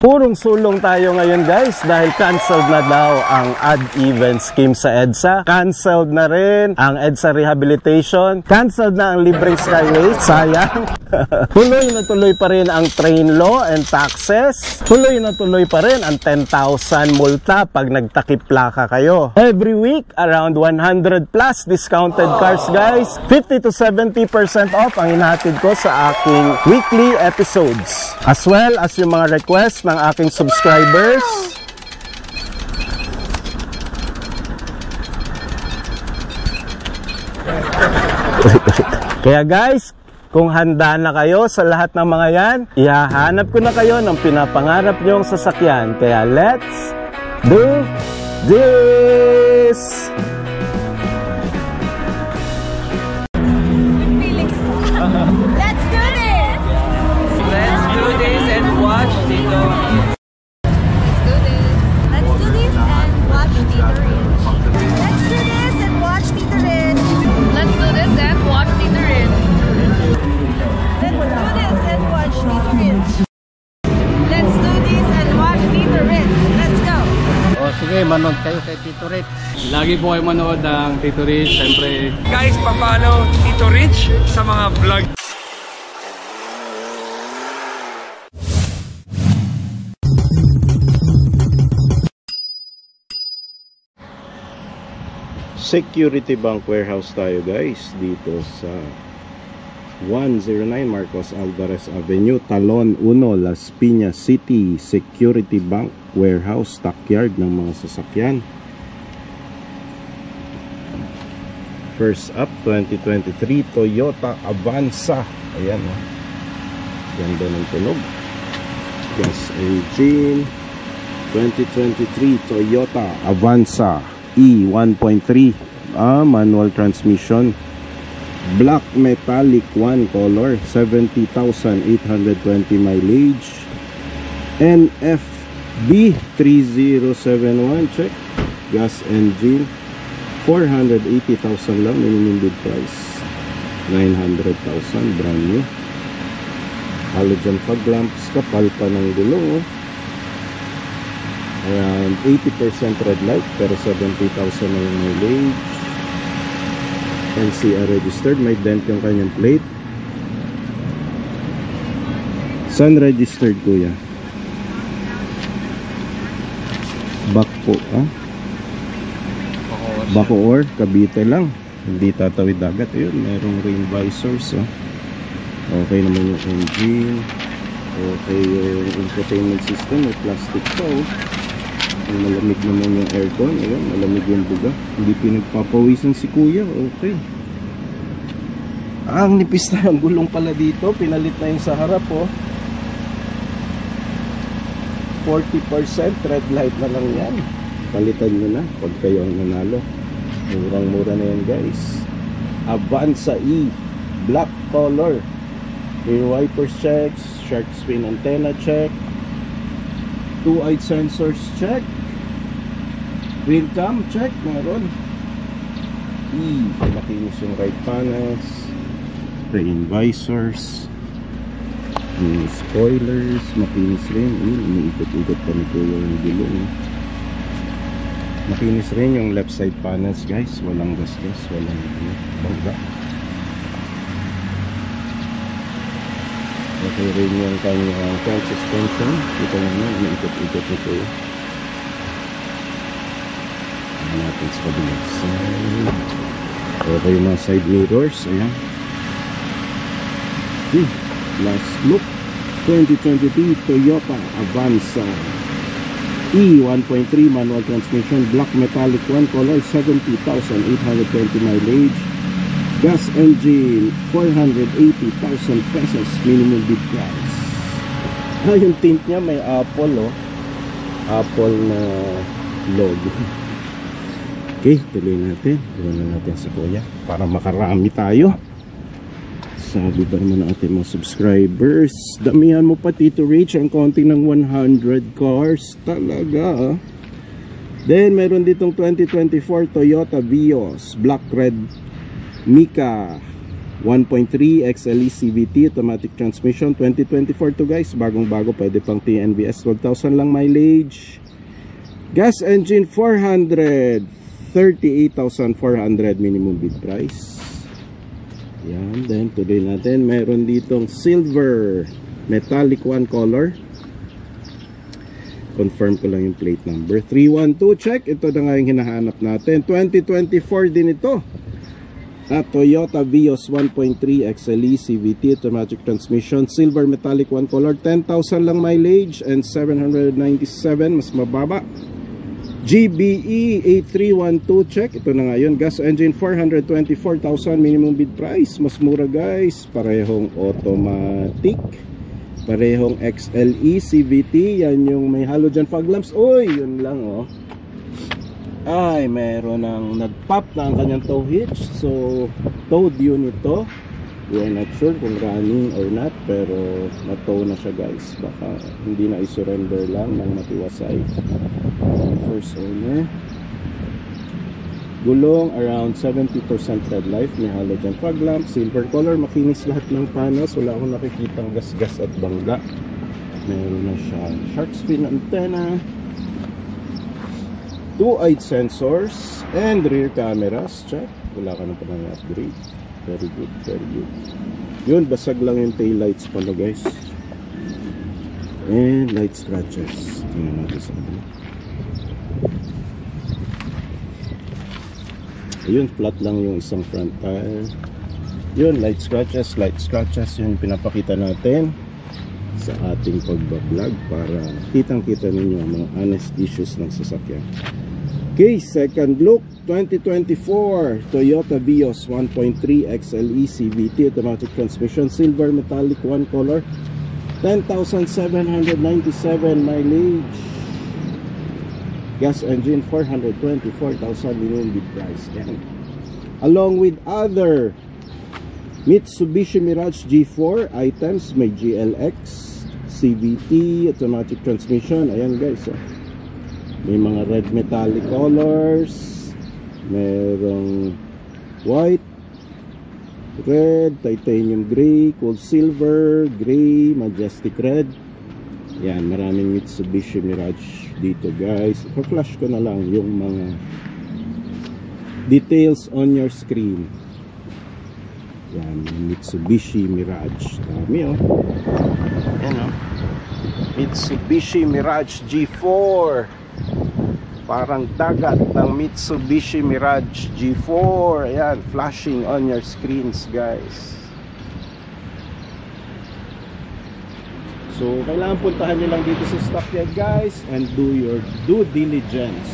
Purong sulong tayo ngayon guys dahil canceled na daw ang odd even scheme sa EDSA. Canceled na rin ang EDSA rehabilitation. Canceled na ang libreng skyway. Sayang. Tuloy na tuloy pa rin ang train law and taxes. Tuloy na tuloy pa rin ang 10,000 multa pag nagtakip plaka kayo. Every week, around 100 plus discounted cars guys. 50 to 70% off ang inahatid ko sa aking weekly episodes. As well as yung mga requests ng aking subscribers. Kaya guys, kung handa na kayo sa lahat ng mga yan, ihahanap ko na kayo ng pinapangarap nyong sasakyan. Kaya let's do this! Manood kayo kay Tito Rich. Lagi po kayo manood ng Tito Rich, siyempre. Guys, papalo Tito Rich sa mga vlog. Security Bank Warehouse tayo guys dito sa 109 Marcos Alvarez Avenue, Talon 1, Las Piñas City. Security Bank Warehouse, stockyard ng mga sasakyan. First up, 2023 Toyota Avanza. Ayan o, ganda ng tunog. Gas engine. 2023 Toyota Avanza E 1.3 manual transmission, black metallic 1 color, 70,820 mileage, NFB3071 check, gas engine, 480,000 lang, minimum bid price 900,000, brand new. Halogen fog lamps, kapal pa ng gulong, around 80% red light pero 70,000 na yung mileage. NCR registered, may dent yung kanyang plate. Saan registered kuya? Bakpo, Bacoor, Cavite lang. Hindi tatawid dagat. Ayun, merong rain visors. Okay naman yung engine. Okay yung infotainment system. May plastic pa. Malamig naman yung aircon. Ayun, malamig yung buga. Hindi pinagpapawisan si kuya. Okay. Ang nipis na ang gulong pala dito. Pinalit na yung sa harap 40% red light na lang yan. Palitan nyo na pag kayo ang nanalo. Murang mura na yan guys. Avanza E black color, rear wipers checks, shark fin antenna check, 2-eye sensors check, rear cam check, meron. Makinis yung right panels, rain visors, spoilers, makinis rin. Iniikot-ikot pa nito yung gulong. Makinis rin yung left side panels guys, walang gasgas, walang bangga. Okay rin yung kanyang front suspension. Ito naman, iniikot-ikot nito. Natin sa kabilang side. Okay yung mga side mirrors, ayan. Last look, 2023 Toyota Avanza E 1.3 manual transmission, black metallic 1 color, 70,820 mileage, gas engine, 480,000 pesos minimum bid price. Yung tint niya may Apple Apple na logo. Okay, tuloy natin. Doon na natin sa kuya para makarami tayo. Sabi ba naman ng ating mga subscribers, damihan mo pa Tito Rich ang konti ng 100 cars talaga. Then meron ditong 2024 Toyota Vios black red Mica 1.3 XLE CVT automatic transmission, 2024 to guys, bagong bago, pwede pang TNVS, 12,000 lang mileage. Gas engine 400, 38,400 minimum bid price. Yan, then tuloy natin, meron ditong silver metallic one color. Confirm ko lang yung plate number, 312, check. Ito na nga yung hinahanap natin, 2024 din ito. At Toyota Vios 1.3 XLE CVT automatic transmission, silver metallic one color, 10,000 lang mileage and 797, mas mababa. GBE 8312, check. Ito na nga yun, gas engine 424,000 minimum bid price, mas mura guys. Parehong automatic, parehong XLE CVT. Yan yung may halogen fog lamps. Uy, yun lang oh. Ay, meron ng nag-pop na ang kanyang tow hitch. So, towed unit to. We are not sure kung running or not, pero na-tow na siya guys. Baka hindi na i-surrender lang ng matiwasay. First owner. Gulong around 70% red light, may halogen fog lamp, silver color, makinis lahat ng panos, wala akong nakikitang gas-gas at bangga. Meron na siya shark fin antenna, 2-eyed sensors and rear cameras, check. Wala ka na pa nang upgrade. Very good, very good. Yun, basag lang yung tail lights pala guys. And light scratches. Tingnan natin sa ano. Ayun, flat lang yung isang front tire. Yun, light scratches. Yun yung pinapakita natin sa ating pagbablog para kitang-kita ninyo ang mga honest issues ng sasakyan. Okay, second look, 2024 Toyota Vios 1.3 XLE CVT automatic transmission, silver metallic one color, 10,797 mileage. Gas engine 424,000 minimum bid price. Yan. Along with other Mitsubishi Mirage G4 items, may GLX, CVT, automatic transmission. Ayan guys, oh. May mga red metallic colors, merong white, red, titanium gray, cold silver, gray, majestic red. Yan, maraming Mitsubishi Mirage dito guys. Pa-flash ko na lang yung mga details on your screen. Yan, Mitsubishi Mirage. Dami oh. Yan oh. Mitsubishi Mirage G4. Parang dagat ng Mitsubishi Mirage G4. Ayan, flashing on your screens guys. So, kailangan puntahan nyo lang dito sa stockyard guys and do your due diligence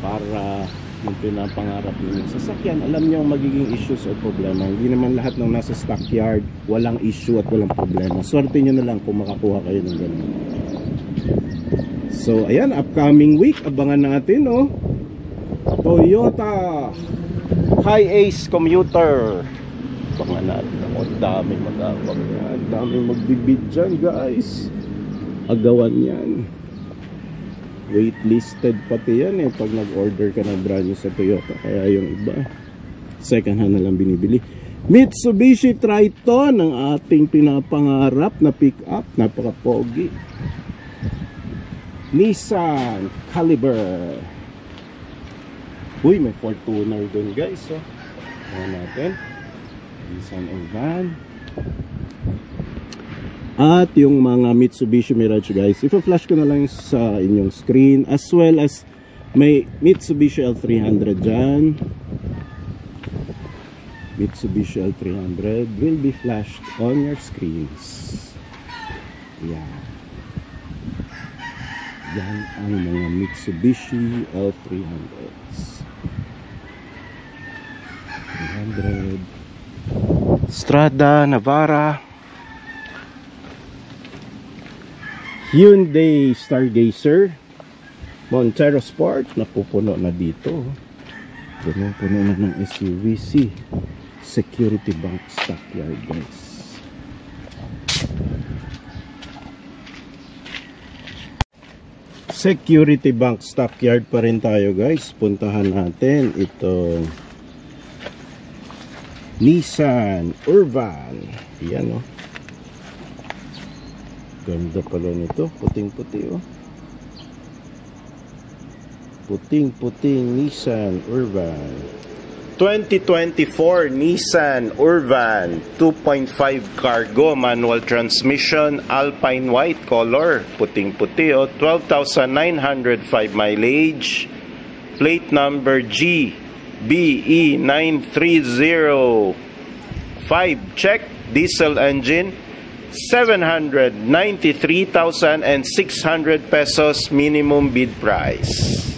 para yung pinapangarap nyo sa sasakyan, alam nyo ang magiging issues o problema. Hindi naman lahat ng nasa stockyard walang issue at walang problema. Swerte nyo na lang kung makakuha kayo ng ganun. So, ayan, upcoming week, abangan natin, oh. Toyota Hi-Ace Commuter. Abangan natin, oh. Daming magawag yan. Daming magbibid dyan, guys. Agawan yan. Waitlisted pati yan, eh. Pag nag-order ka ng brand new sa Toyota. Kaya yung iba, second hand na lang binibili. Mitsubishi Triton, ang ating pinapangarap na pick-up. Napaka-pogi. Nissan Caliber. Uy, may Fortuner dun guys, oh. Ayan natin, Nissan van. At yung mga Mitsubishi Mirage guys, ipa-flash ko na lang sa inyong screen, as well as may Mitsubishi L300 dyan. Mitsubishi L300 will be flashed on your screens. Yeah. Yan ang mga Mitsubishi L300s. 300 Strada Navara, Hyundai Stargazer, Montero Sport, napupuno na dito. Puno na ng SUVC. Security Bank Stockyard guys. Security Bank Stockyard pa rin tayo guys. Puntahan natin itong Nissan Urban. Yan, oh. Ganda pala nito. Puting-puti, oh. Puting-puting Nissan Urban. 2024 Nissan Urban 2.5 cargo, manual transmission, Alpine white color. Puting-puti, oh. 12,905 mileage. Plate number GBE9305. Check. Diesel engine. 793,600 pesos minimum bid price.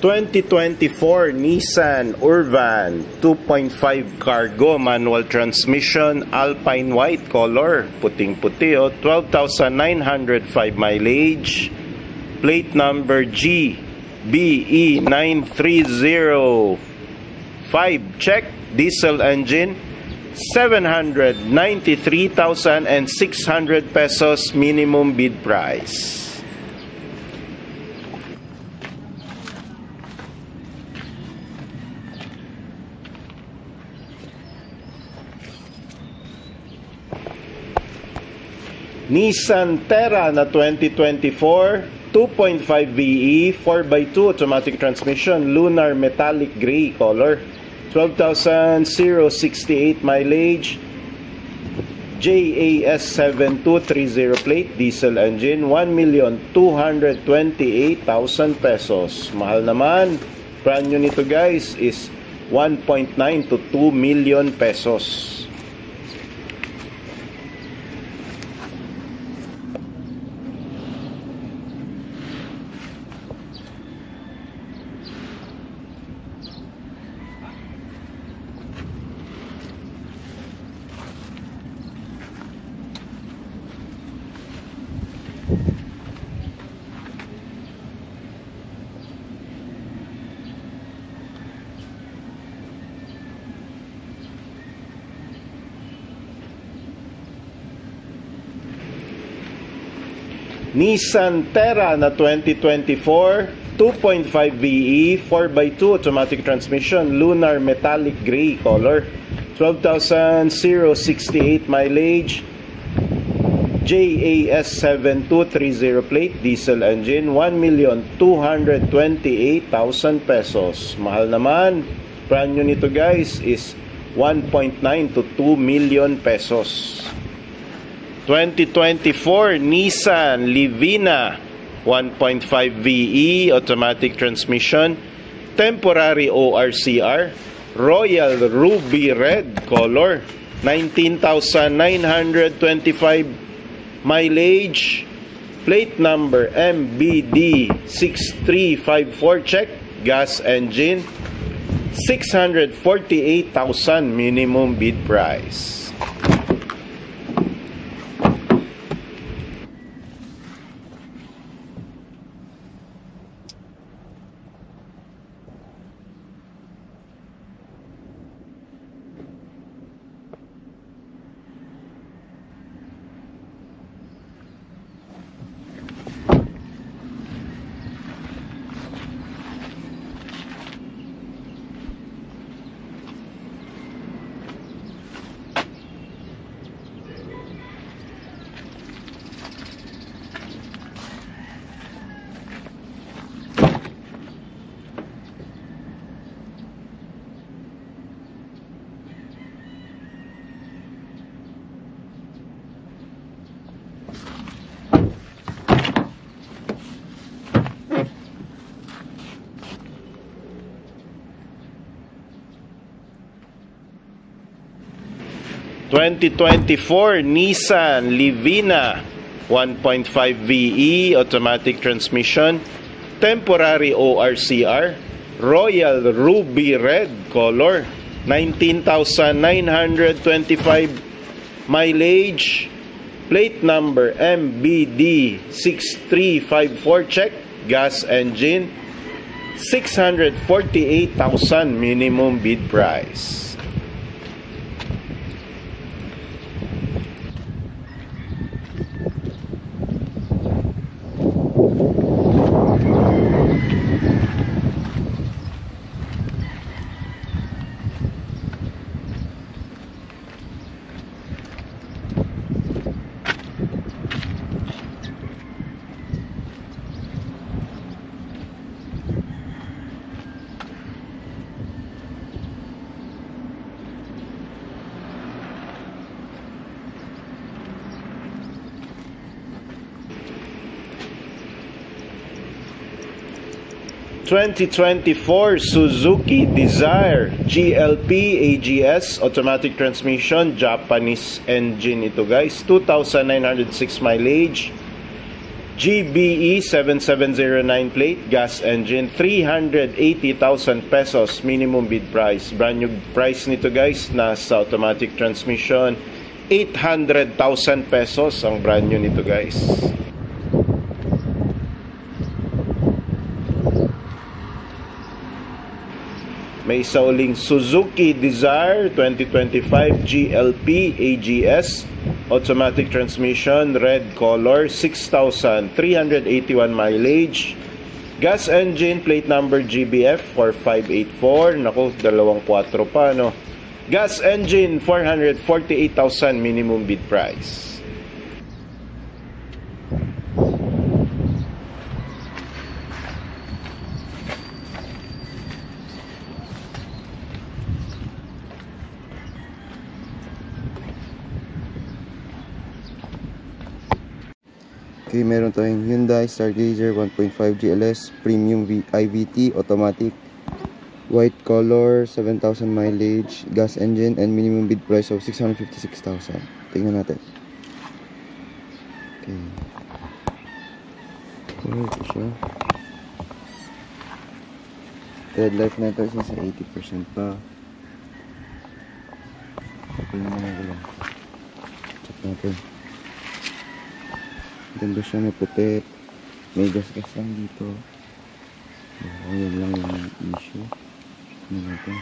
...2024 Nissan Urban 2.5 cargo, manual transmission, Alpine white color. Puting-puti, oh. 12,905 mileage. Plate number GBE9305. Check. Diesel engine. 793,600 pesos minimum bid price. Nissan Terra na 2024 2.5 VE 4x2 automatic transmission, lunar metallic gray color. 12,068 mileage. JAS7230 plate, diesel engine. 1,228,000 pesos. Mahal naman. Brand new nito guys is 1.9 to 2 million pesos. Nissan Terra na 2024 2.5 VE 4x2 automatic transmission, lunar metallic gray color. 12,068 mileage. JAS7230 plate, diesel engine. 1,228,000 pesos. Mahal naman. Brand new nito guys is 1.9 to 2 million pesos. 2024 Nissan Livina 1.5 VE automatic transmission, temporary ORCR, Royal Ruby Red color. 19,925 mileage. Plate number MBD6354. Check. Gas engine. 648,000 minimum bid price. 2024 Nissan Livina 1.5 VE automatic transmission, temporary ORCR, Royal Ruby Red color, 19,925 mileage, plate number MBD 6354 check, gas engine, 648,000 minimum bid price. ...2024 Suzuki Desire GLP AGS automatic transmission, Japanese engine ito guys, 2,906 mileage, GBE 7709 plate, gas engine, 380,000 pesos minimum bid price. Brand new price nito guys, nasa automatic transmission, 800,000 pesos ang brand new nito guys. May isa uling Suzuki Desire 2025 GLP AGS automatic transmission, red color, 6,381 mileage, gas engine, plate number GBF 4584. Naku, 2-4 pa no. Gas engine, 448,000 minimum bid price. Okay, meron tayong Hyundai Stargazer 1.5 GLS Premium IVT automatic, white color, 7,000 mileage, gas engine, and minimum bid price of 656,000. Tingnan natin. Okay. Ito siya. Thread life na ito is nasa 80% pa. Okay naman ang gulang. Check natin. Ganda siya, may puti, may gas-gas lang dito. Ayan lang yung issue. Ano natin?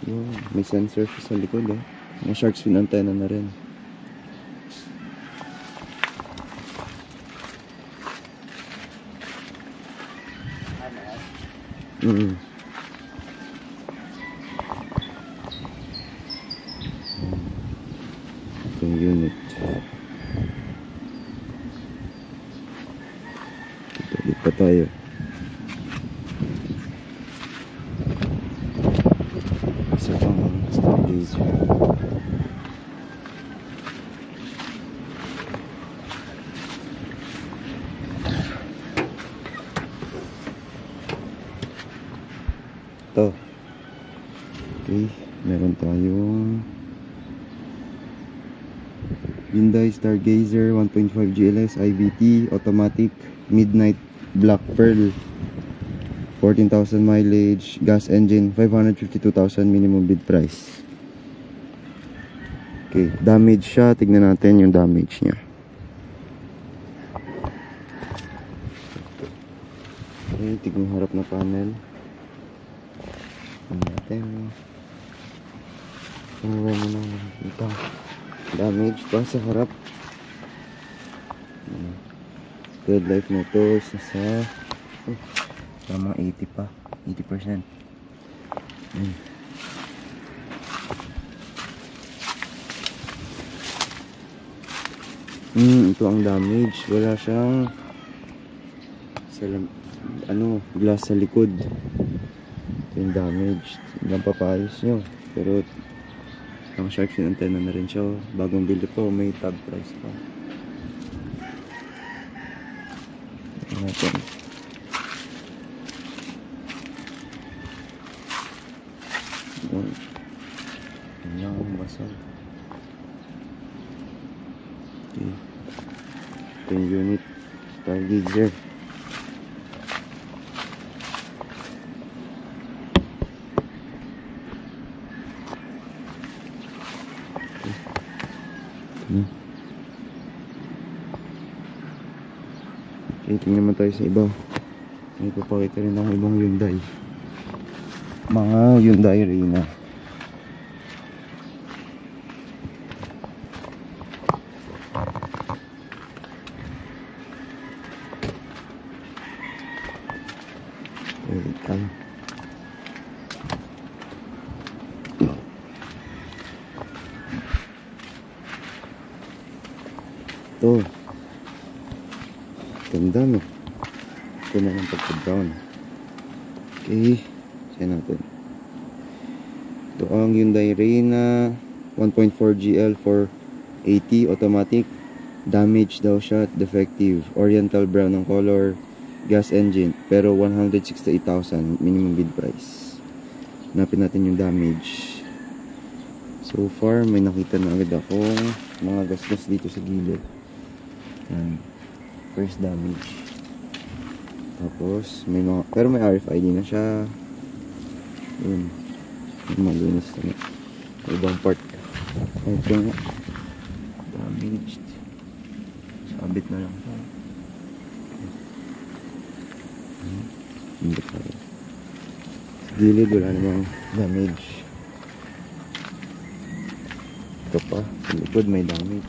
Yun, may sensor siya sa likod eh. May shark fin antenna na rin. Itong unit. Ulit pa tayo. Isa pang Stargazer. Ito. Okay, meron tayong Hyundai Stargazer 1.5 GLS IVT automatic midnight black pearl, 14,000 mileage, gas engine, 552,000 minimum bid price. Okay, damage siya. Tignan natin yung damage niya. Okay, tignan harap na panel. Tignan natin. Sumura mo na nakikita. Damage pa sa harap. Red life na ito is nasa tama 80 pa, 80%. Ito ang damage. Wala siyang glass sa likod. Ito yung damage. Hanggang papayos nyo. Pero ang shark fin antenna na rin siya. Bagong build po, may tag price pa. Natin. Okay. Ito yung unit. Stargazer. Okay, tingnan naman tayo sa iba. May papakita rin ako ibang Hyundai. Mga Hyundai Reyna. Wait tayo. Ito. Ganda, no? Ito na lang pagka-brown. Okay. Siya natin. Ito ang Hyundai Reyna 1.4 GL 480 automatic. Damage daw siya, defective. Oriental brown ang color. Gas engine. Pero 168,000 minimum bid price. Hanapin natin yung damage. So far, may nakita na agad akong mga gasgas dito sa gilid. Yan. First damage. Tapos may mga, pero may RFID na siya. Yun. Malinis na. Ibang part. Ito nga. Damaged. Sabit na lang. Hindi pa. Gilid wala namang damage. Ito pa. Sa likod may damage.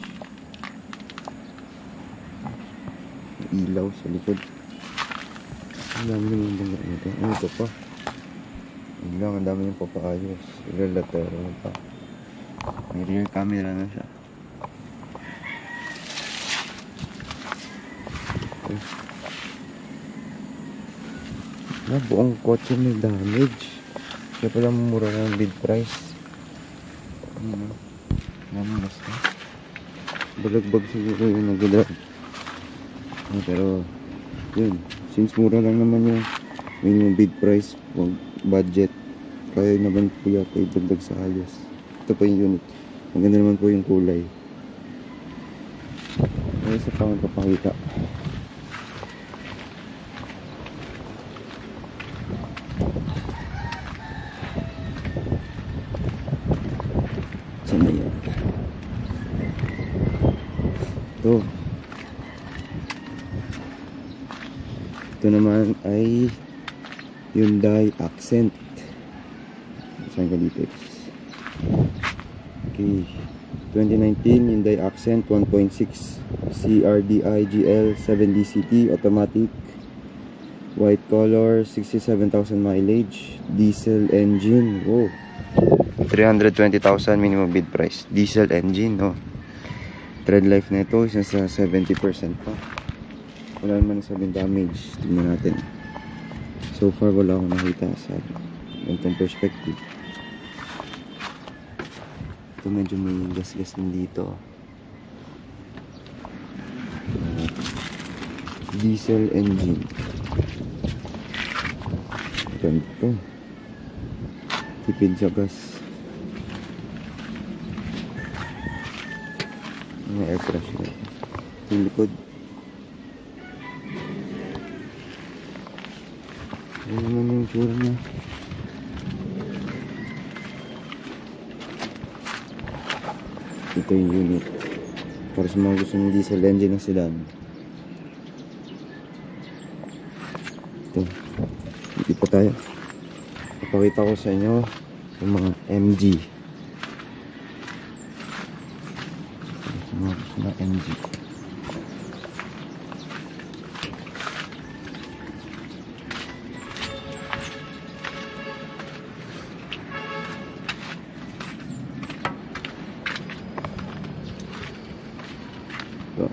Ilaw sa likod. Ang dami naman bangga nito. Ano ito pa? Ang lang, ang dami yung papaayos. Relatero pa. May rear camera na siya. Okay. Buong kotse may damage. Kaya pala mura ng bid price. Ano? Naman basta. Balagbag siguro yung nag-drive. Pero yun, since mura lang naman yung minimum bid price, budget, kaya naman po yata idagdag sa ayos. Ito po yung unit. Maganda naman po yung kulay. Kaya sa pang papakita. Saan na yan? Ito. Ito naman ay Hyundai Accent. Saan ka dito? Okay. 2019 Hyundai Accent 1.6 CRDI GL 7DCT automatic. White color, 67,000 mileage. Diesel engine. Wow. 320,000 minimum bid price. Diesel engine, no? Tread life na ito, isa sa 70% pa. Wala naman sabing damage. Tingnan natin. So far wala akong nakita sa ganitong perspective. Ito medyo may gas-gas din dito. Diesel engine. Ganito. Tipid sa gas. May air pressure. Yung likod. Ano naman yung tsura niya? Ito yung unit. Para sa mga gusto ng diesel engine na sedan. Ito. Hindi pa tayo. Ipakita ko sa inyo yung mga MG. Mga gusto ng MG. Ito.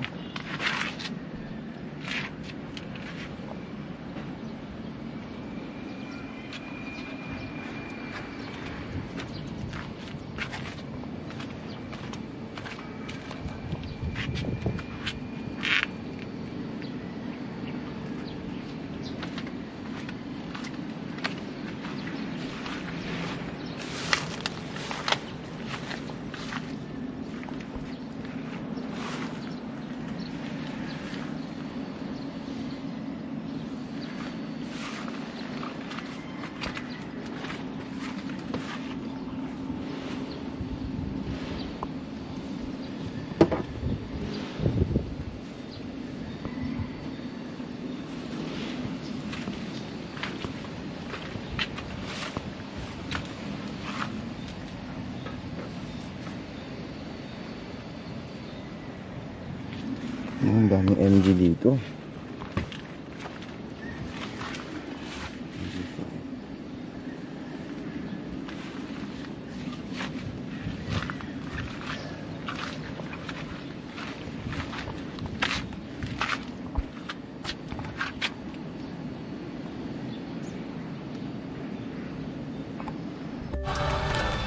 Daming MG dito.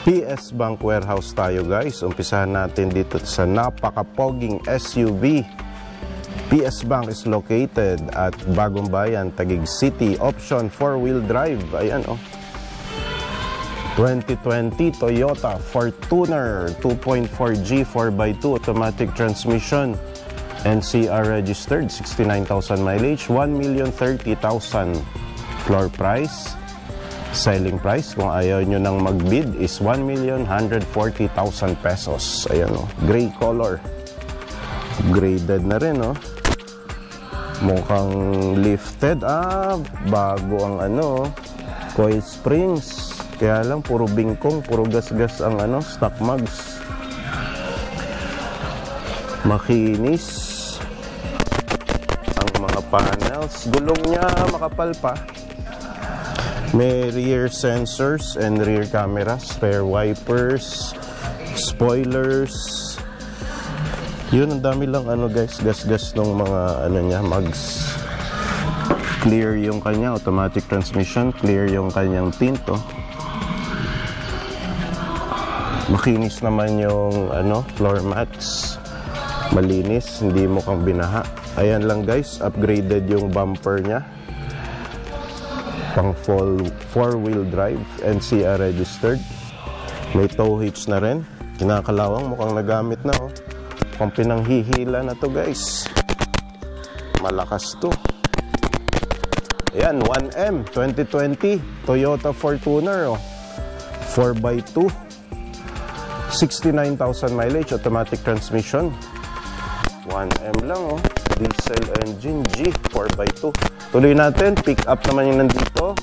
PS Bank Warehouse tayo guys. Umpisahan natin dito sa napakapoging SUV. PS Bank is located at Bagong Bayan, Taguig City. Option 4-wheel drive. Ayan 2020 Toyota Fortuner 2.4G 4x2 automatic transmission. NCR registered, 69,000 mileage, 1,030,000 floor price. Selling price, kung ayaw nyo nang mag-bid, is 1,140,000 pesos. Ayan gray color. Graded na rin mukhang lifted. Bago ang coil springs. Kaya lang puro bingkong, puro gas-gas ang stock mugs. Makinis ang mga panels. Gulong niya makapal pa. May rear sensors and rear cameras, rear wipers, spoilers. Yun, ang dami lang guys, gas-gas ng mga niya, mugs. Clear yung kanya automatic transmission, clear yung kanyang tint. Makinis naman yung floor mats. Malinis, hindi mo kang binaha. Ayan lang guys, upgraded yung bumper niya. Pang 4-wheel drive, NCR registered. May tow hitch na rin. Kinakalawang, mukhang nagamit na Mukhang pinanghihila na to guys. Malakas to. Ayan, 1M 2020 Toyota Fortuner 4x2, 69,000 mileage, automatic transmission. 1M lang diesel engine G 4x2. Tuloy natin, pick up naman yung nandito.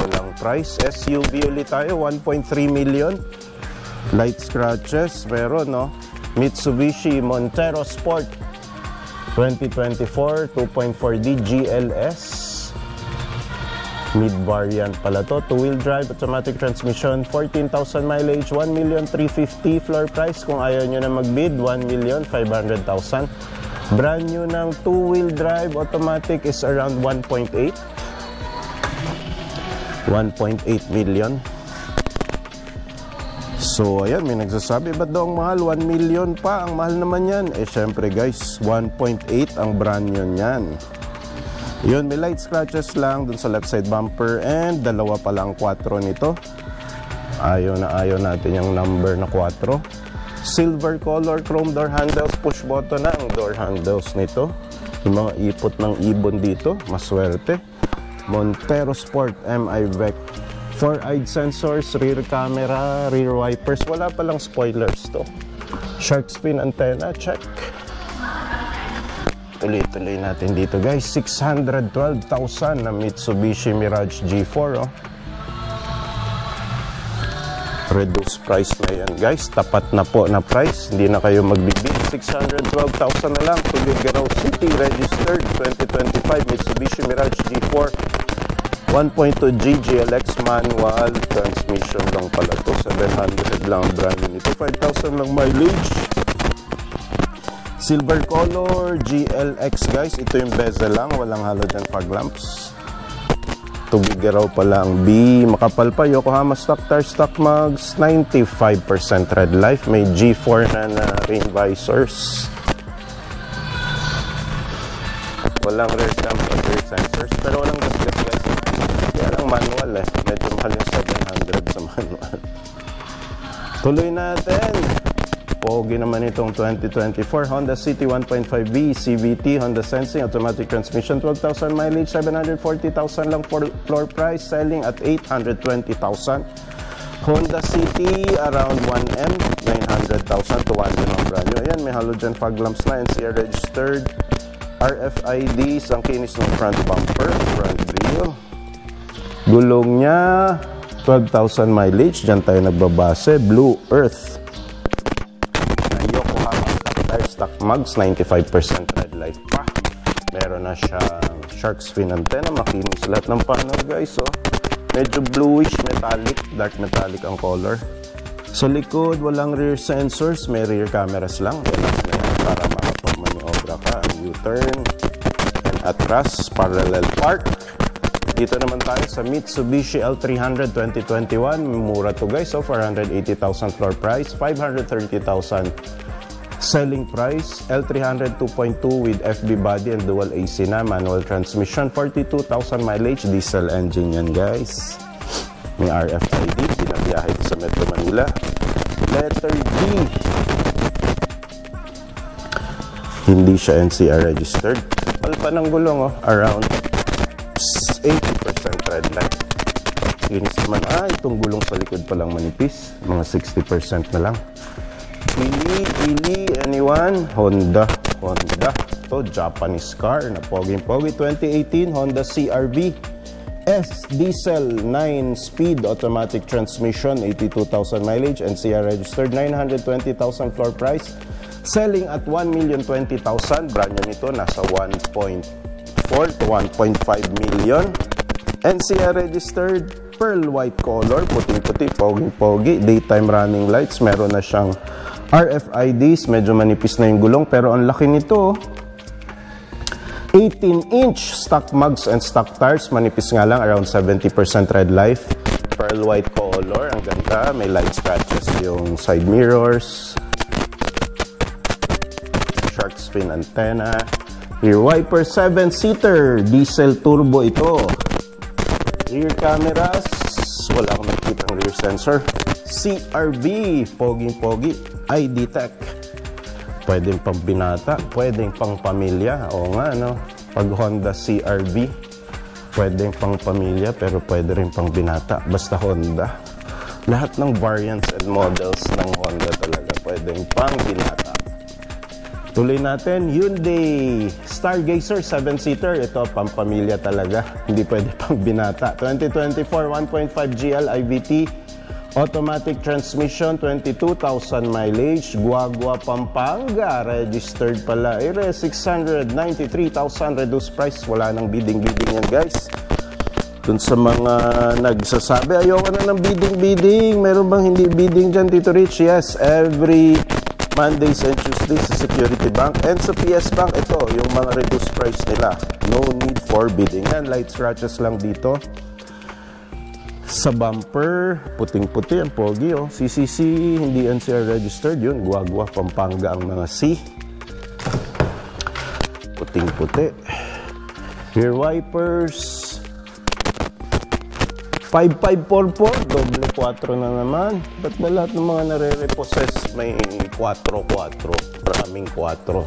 Walang price. SUV ulit tayo, 1.3 million. Light scratches, pero Mitsubishi Montero Sport 2024 2.4D GLS. Mid variant pala to. 2-wheel drive, automatic transmission, 14,000 mileage, 1,350,000 floor price. Kung ayaw nyo na mag-bid, 1,500,000. Brand new ng 2-wheel drive automatic is around 1.8 million. So ayan, may nagsasabi, ba't daw ang mahal? 1 million pa, ang mahal naman yan. Syempre guys, 1.8 ang brand new niyan. Yun, may light scratches lang dun sa left side bumper, and dalawa pa lang 4 nito. Ayaw natin yung number na 4. Silver color, chrome door handles, push button na ang door handles nito. Yung mga ipot ng ibon dito, maswerte. Montero Sport MI VEC. 4-eyed sensors, rear camera, rear wipers. Wala palang spoilers to. Shark fin antenna, check. Tuloy-tuloy natin dito guys. 612,000 na Mitsubishi Mirage G4 Reduced price na yan guys. Tapat na po na price. Hindi na kayo magbibid. 612,000 na lang. Tuguegarao City registered 2025 Mitsubishi Mirage G4 1.2G GLX manual transmission lang pala to. 700 lang brand nito. 5,000 lang mileage. Silver color GLX guys. Ito yung bezel lang. Walang halogen fog lamps. Tuguegarao pa lang. B, makapal pa. Yokohama stock tire, stock mugs, 95% red life. May G4 na rain visors. Walang rear cam at rear sensors. Pero walang gas-gas guys. Kaya lang manual Medyo mahal yung 700 sa manual. Tuloy natin. Pogi naman itong 2024 Honda City 1.5V CVT Honda Sensing automatic transmission, 12,000 mileage, 740,000 lang for floor price, selling at 820,000. Honda City around 1M, 900,000 to 1 din ang brand new. Ayan, may halogen fog lamps na, NCR registered, RFIDs, ang kinis ng front bumper, front grill. Gulong niya 12,000 mileage, dyan tayo nagbabase. Blue Earth. Yokohama stock mugs, 95% red light. life pa. Meron na siyang shark's fin antenna. Makinis lahat ng panel guys. So, medyo bluish metallic, dark metallic ang color. Sa likod, walang rear sensors. May rear cameras lang. Relax na yan para makapag-maniobra ka. U-turn. And atras, parallel park. Dito naman tayo sa Mitsubishi L300 2021. Mura to guys. So, 480,000 floor price. 530,000 selling price. L300 2.2 with FB body and dual AC na. Manual transmission. 42,000 mileage. Diesel engine yan guys. May RFID. Binabiyahe ito sa Metro Manila. Letter D. Hindi siya NCR registered. Alpa ng gulong around 80% red light. Inis naman, itong gulong sa likod palang manipis. Mga 60% na lang. Ili, anyone? Honda. Ito, Japanese car na poging-pogi. 2018 Honda CR-V S diesel 9-speed automatic transmission, 82,000 mileage, NCR registered, 920,000 floor price. Selling at 1,020,000. Brand new nito, nasa 1.4 to 1.5 million. NCR registered, pearl white color, puting-puti, poging-pogi, daytime running lights. Meron na siyang RFIDs, medyo manipis na yung gulong, pero ang laki nito. 18-inch stock mugs and stock tires, manipis nga lang, around 70% red life. Pearl white color, ang ganda, may light scratches yung side mirrors. Shark's fin antenna. Rear wiper, 7-seater, diesel turbo ito. Rear cameras, wala akong nakikita ang rear sensor. CR-V, poging-pogi, ID tech. Pwedeng pang binata, pwedeng pang pamilya. Oo nga, no? Pag Honda CR-V, pwedeng pang pamilya, pero pwede rin pang binata. Basta Honda. Lahat ng variants and models ng Honda talaga, pwedeng pang binata. Tuloy natin, Hyundai Stargazer 7-seater. Ito, pang pamilya talaga. Hindi pwede pang binata. 2024 1.5 GL IVT. Automatic transmission, 22,000 mileage. Guagua, Pampanga. Registered pala. 693,000 reduced price. Wala nang bidding-bidding yan guys. Dun sa mga nagsasabi, ayoko na ng bidding-bidding. Meron bang hindi bidding dyan, Tito Rich? Yes, every Mondays and Tuesdays sa Security Bank and sa PS Bank, ito, yung mga reduced price nila. No need for bidding. Yan, light scratches lang dito. Sa bumper, puting-puti ang pogi, oh. CCC, hindi NCR registered, yun. Guagua, Pampanga ang mga C. Puting-puti. Rear wipers. 5544, doble 4 na naman. Ba't ba lahat ng mga nare-repossess may 4-4? Maraming 4.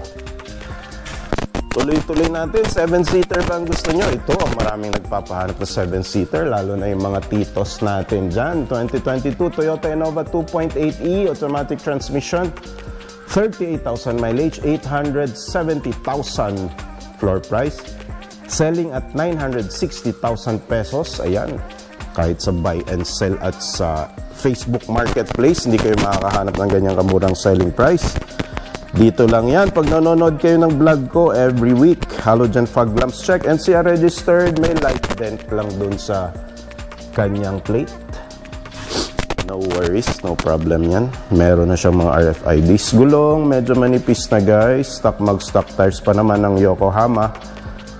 Tuloy-tuloy natin, 7-seater ba ang gusto nyo? Ito, maraming nagpapahanap ng 7-seater, lalo na yung mga titos natin dyan. 2022 Toyota Innova 2.8e, automatic transmission, 38,000 mileage, 870,000 floor price. Selling at 960,000 pesos. Ayan. Kahit sa buy and sell at sa Facebook Marketplace, hindi kayo makakahanap ng ganyang kamurang selling price. Dito lang yan. Pag nanonood kayo ng vlog ko every week, halogen fog lamps check, NCR registered, may light dent lang dun sa kanyang plate. No worries, no problem yan. Meron na siyang mga RFIDs. Gulong, medyo manipis na guys. Stock mag stock tires pa naman ng Yokohama.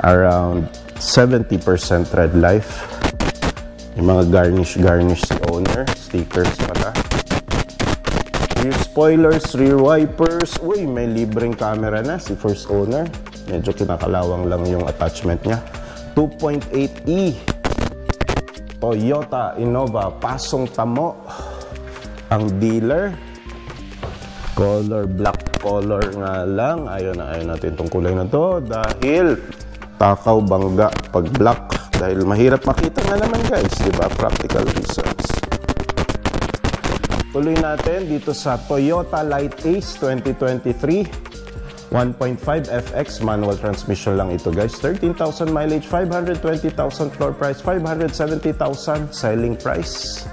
Around 70% red life. Yung mga garnish si owner. Stickers pala. Rear spoilers, rear wipers. Uy, may libreng camera na si first owner. Medyo kinakalawang lang yung attachment niya. 2.8e Toyota Innova Pasong Tamo. Ang dealer. Color, black color nga lang. Ayaw natin itong kulay na to. Dahil takaw bangga pag black. Dahil mahirap makita nga naman guys, di ba? Practical reasons. Tuloy natin dito sa Toyota Light Ace 2023. 1.5 FX manual transmission lang ito guys. 13,000 mileage, 520,000 floor price, 570,000 selling price.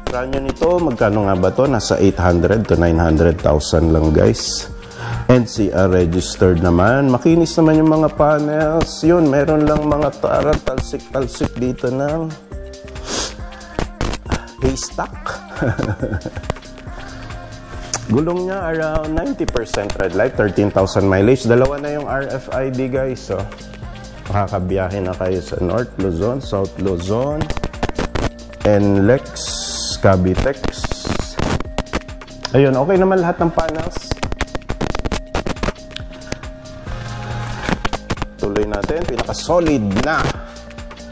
Brand nyo nito, magkano nga ba to? Nasa 800 to 900,000 lang guys. NCR registered naman. Makinis naman yung mga panels. Yun, meron lang mga talsik-talsik dito ng haystack. Gulong niya around 90% red light, 13,000 mileage. Dalawa na yung RFID guys. So, makakabiyahe na kayo sa North Luzon, South Luzon, NLEX, Cavitex. Ayun, okay naman lahat ng panels. Tuloy natin, pinaka-solid na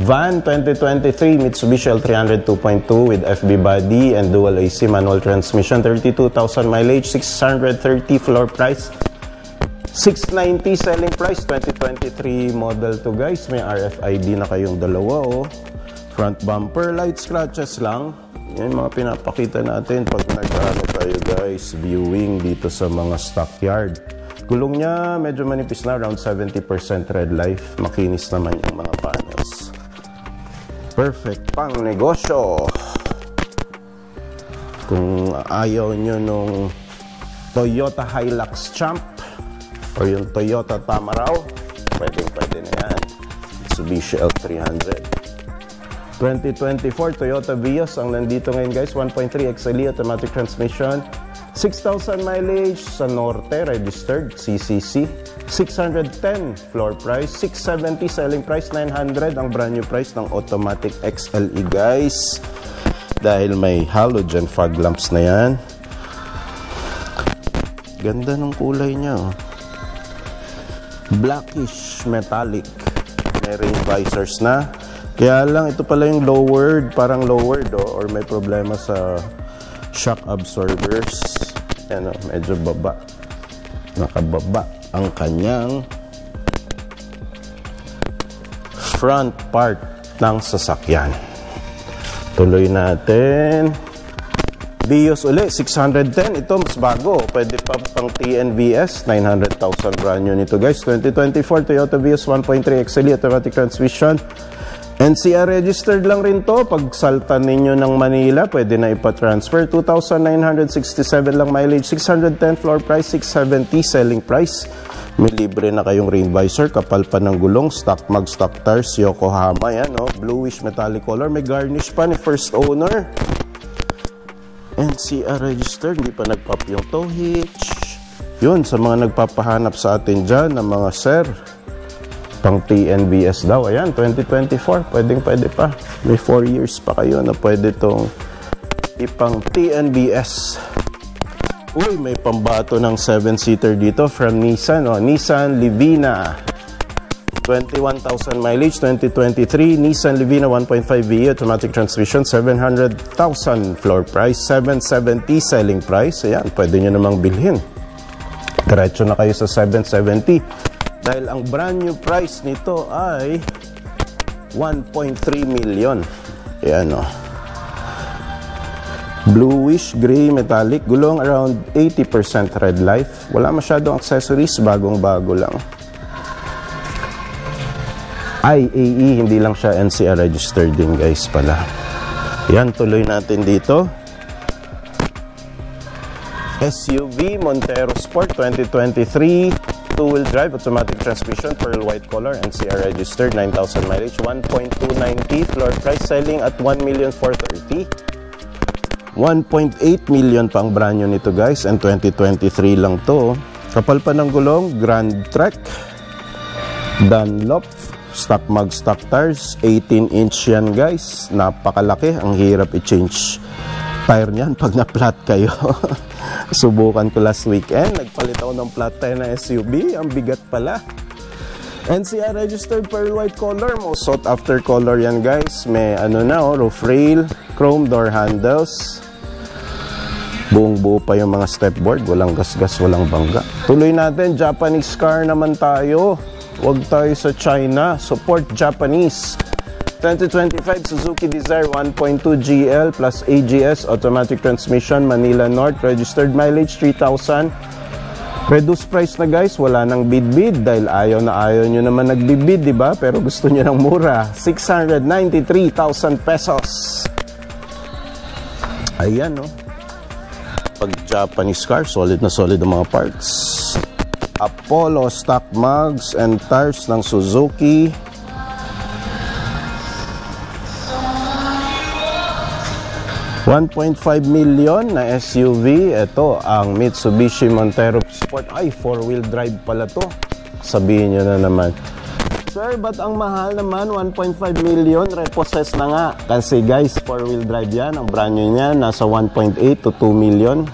van 2023 Mitsubishi L300 2.2 with FB body and dual AC manual transmission, 32,000 mileage, 630 floor price, 690 selling price, 2023 model to guys. May RFID na kayong dalawa oh. Front bumper, light scratches lang. Yan mga pinapakita natin pag nag-ano tayo guys, viewing dito sa mga stockyard. Gulong niya medyo manipis na, around 70% red life. Makinis naman yung mga panels. Perfect pang negosyo. Kung ayaw nyo nung Toyota Hilux Champ or yung Toyota Tamaraw, pwede na yan. Mitsubishi L300. 2024 Toyota Vios ang nandito ngayon guys. 1.3 XLE automatic transmission, 6,000 mileage sa Norte, registered CCC, 610 floor price, 670 selling price, 900 ang brand new price ng automatic XLE guys. Dahil may halogen fog lamps na yan. Ganda ng kulay niya oh. Blackish metallic. May rain visors na. Kaya lang ito pala yung lowered, parang lowered oh, or may problema sa shock absorbers. Yan oh, medyo baba. Nakababa ang kanyang front part ng sasakyan. Tuloy natin. Vios uli, 610. Ito mas bago. Pwede pa pang TNVS. 900,000 brand new nito guys. 2024 Toyota Vios 1.3 XLE automatic transmission. NCR registered lang rin to. Pag salta ninyo ng Manila, pwede na ipa-transfer. 2,967 lang mileage, 610 floor price, 670 selling price. May libre na kayong rain visor, kapal pa ng gulong, stock mag, stock tires, Yokohama. Yan, no? Bluish metallic color. May garnish pa ni first owner. NCR registered, hindi pa nag-pop yung tow hitch. Yun, sa mga nagpapahanap sa atin dyan, ng mga sir. Pang TNVS daw. Ayan, 2024. Pwede pa. May 4 years pa kayo na pwede itong ipang TNVS. Uy, may pambato ng 7-seater dito from Nissan. Oh, Nissan Livina. 21,000 mileage, 2023. Nissan Livina 1.5 VE automatic transmission, 700,000 floor price, 770 selling price. Ayan, pwede nyo namang bilhin. Diretso na kayo sa 770. Dahil ang brand new price nito ay 1.3 million. Ayan o. Bluish gray metallic. Gulong around 80% red life. Wala masyadong accessories. Bagong-bago lang. IAE. Hindi lang siya NCR registered din guys pala. Ayan. Tuloy natin dito. SUV Montero Sport 2023. Two-wheel drive, automatic transmission, pearl white color, NCR registered, 9,000 mileage, 1.290 floor price, selling at 1,430,000. 1.8 million pang brand new nito guys, and 2023 lang to. Kapal pa ng gulong, Grand Trek, Dunlop, stock mag, stock tires, 18-inch yan guys. Napakalaki, ang hirap i-change tire niyan pag na-flat kayo. Subukan ko last weekend. Nagpalit ako ng flat tire na SUV. Ang bigat pala. NCR registered pearl white color. Most sought after color yan guys. May ano na oh, roof rail, chrome door handles. Buong buo pa yung mga stepboard. Walang gasgas, walang bangga. Tuloy natin. Japanese car naman tayo. Huwag tayo sa China. Support Japanese. 2025 Suzuki Desire 1.2 GL plus AGS automatic transmission, Manila North, registered mileage 3,000. Reduced price na guys, wala nang bid-bid dahil ayaw nyo naman nagbibid, di ba? Pero gusto nyo ng mura, 693,000 pesos. Ayan no. Pag Japanese car, solid na solid ang mga parts. Apollo stock mugs and tires ng Suzuki. $1.5 million na SUV. Ito ang Mitsubishi Montero Sport. Ay, 4-wheel drive pala to. Sabihin nyo na naman, sir, ba't ang mahal naman? 1.5 million, repossess na nga. Kasi guys, 4-wheel drive yan. Ang brand new niya, nasa 1.8 to 2 million.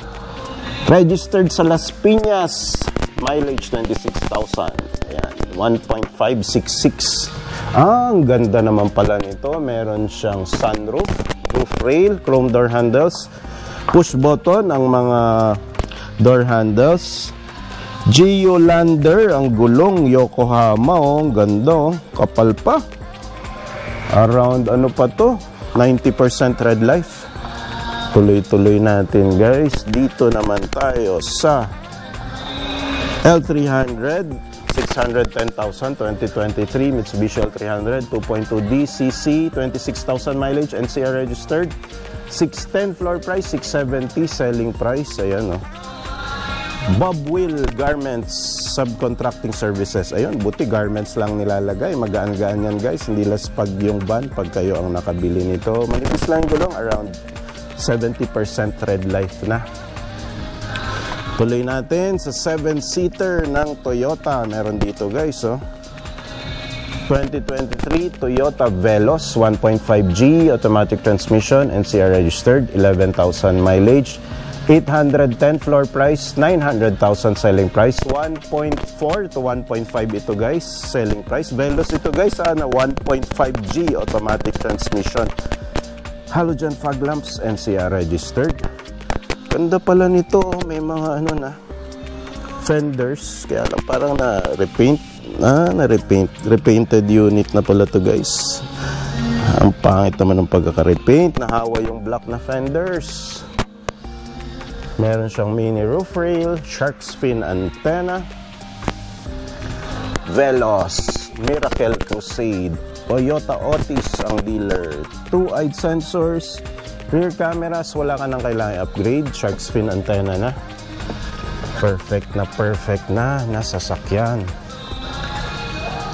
Registered sa Las Piñas. Mileage 26,000. Ayan, 1.566. Ang ganda naman pala nito. Meron siyang sunroof, roof rail, chrome door handles, push button ang mga door handles. Geolander ang gulong, Yokohama, oh, ganda, oh, kapal pa. Around ano pa to? 90% red life. Tuloy-tuloy natin guys. Dito naman tayo sa L300, 610,000, 2023 Mitsubishi L300, 2.2 DCC, 26,000 mileage, NCR registered, 610 floor price, 670 selling price. Ayan, oh. Bob Will Garments Subcontracting Services. Ayun, buti garments lang nilalagay. Magaan-gaan yan guys. Hindi laspag yung van pag kayo ang nakabili nito. Manipis lang yung gulong. Around 70% red life na. Tuloy natin sa 7-seater ng Toyota. Meron dito guys, oh. 2023 Toyota Veloz 1.5G automatic transmission, NCR registered, 11,000 mileage, 810 floor price, 900,000 selling price, 1.4 to 1.5 ito guys, selling price. Veloz ito guys, na 1.5G automatic transmission, halogen fog lamps, NCR registered. Ganda pala nito, may mga ano na fenders, kaya lang parang na-repaint, repainted unit na pala to guys. Ang pangit naman ng pagkaka-repaint, nahawa yung black na fenders. Meron siyang mini roof rail, shark fin antenna. Veloz, Miracle Crusade, Toyota Otis ang dealer. 2-eyed sensors, rear cameras, wala ka nang kailangan upgrade. Shark fin antenna na. Perfect na nasasakyan.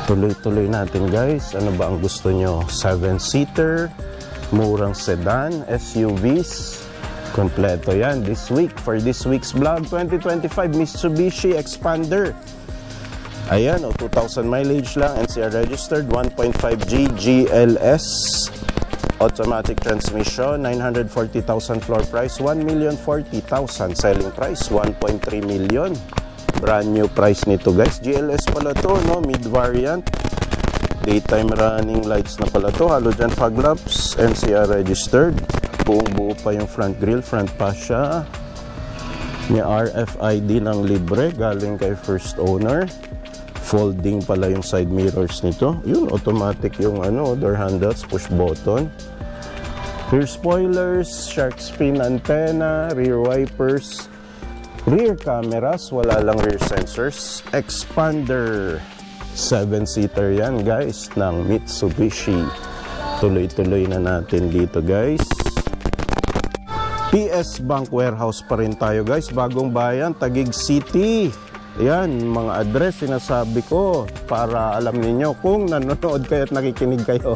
Tuloy-tuloy natin guys. Ano ba ang gusto nyo? 7-seater, murang sedan, SUVs. Kompleto yan this week. For this week's vlog, 2025 Mitsubishi Expander. Ayan, 2,000 mileage lang, NCR registered, 1.5G GLS automatic transmission, 940,000 floor price, 1,040,000 selling price, 1.3 million. Brand new price nito guys. GLS pala to, no? Mid variant, daytime running lights na pala to, halogen fog lamps, NCR registered. Buong-buo pa yung front grille, front fascia. May RFID ng libre, galing kay first owner. Folding pala yung side mirrors nito. Yun, automatic yung door handles, push button. Rear spoilers, shark fin antenna, rear wipers, rear cameras, wala lang rear sensors. Expander, 7-seater yan guys, ng Mitsubishi. Tuloy-tuloy na natin dito guys. PS Bank Warehouse pa rin tayo guys. Bagong Bayan, Taguig City. Ayan, mga address sinasabi ko para alam niyo kung nanonood kayo at nakikinig kayo.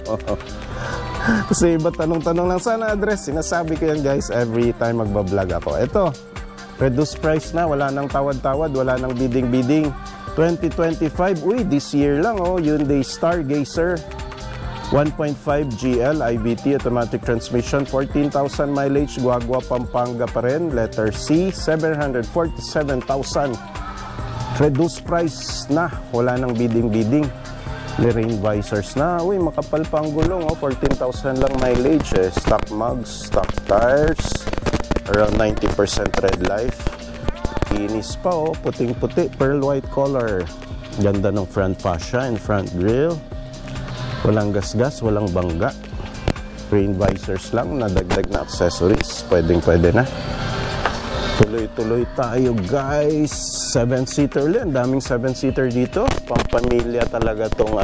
Kasi iba tanong-tanong lang sana address. Sinasabi ko yan guys every time magbablog ako. Ito, reduced price na. Wala nang tawad-tawad. Wala nang bidding-bidding. 2025. Uy, this year lang oh. Hyundai Stargazer 1.5 GL IVT automatic transmission, 14,000 mileage, Guagua, Pampanga pa rin. Letter C, 747,000. Reduced price na, wala nang bidding-bidding. Rain visors na. Uy, makapal pa ang gulong, 14,000 lang mileage. Stock mugs, stock tires, around 90% red life. Kinis pa puting-puti, pearl white color. Ganda ng front fascia and front grille. Walang gasgas, walang bangga. Rain visors lang, nadagdag na accessories. Pwedeng-pwede na. Tuloy-tuloy tayo guys. 7-seater ulit. Ang daming 7-seater dito. Pampamilya talaga tong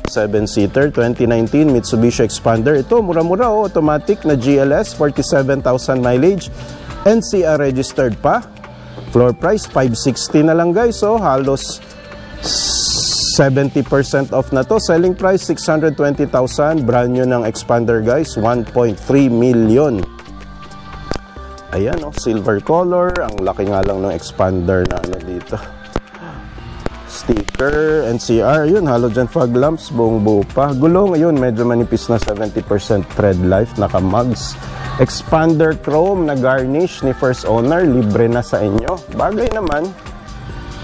7-seater. 2019 Mitsubishi Expander. Ito, mura-mura automatic na GLS. 47,000 mileage. NCR registered pa. Floor price, 560 na lang guys. So, halos 70% off na to. Selling price, 620,000. Brand new ng expander guys, 1.3 million. Ayan, oh, silver color. Ang laki nga lang ng expander na ano dito. Sticker, NCR, yun, halogen fog lamps, buong buo pa. Gulong, ayun, medyo manipis na 70% tread life, naka-mugs. Expander chrome na garnish ni first owner, libre na sa inyo. Bagay naman.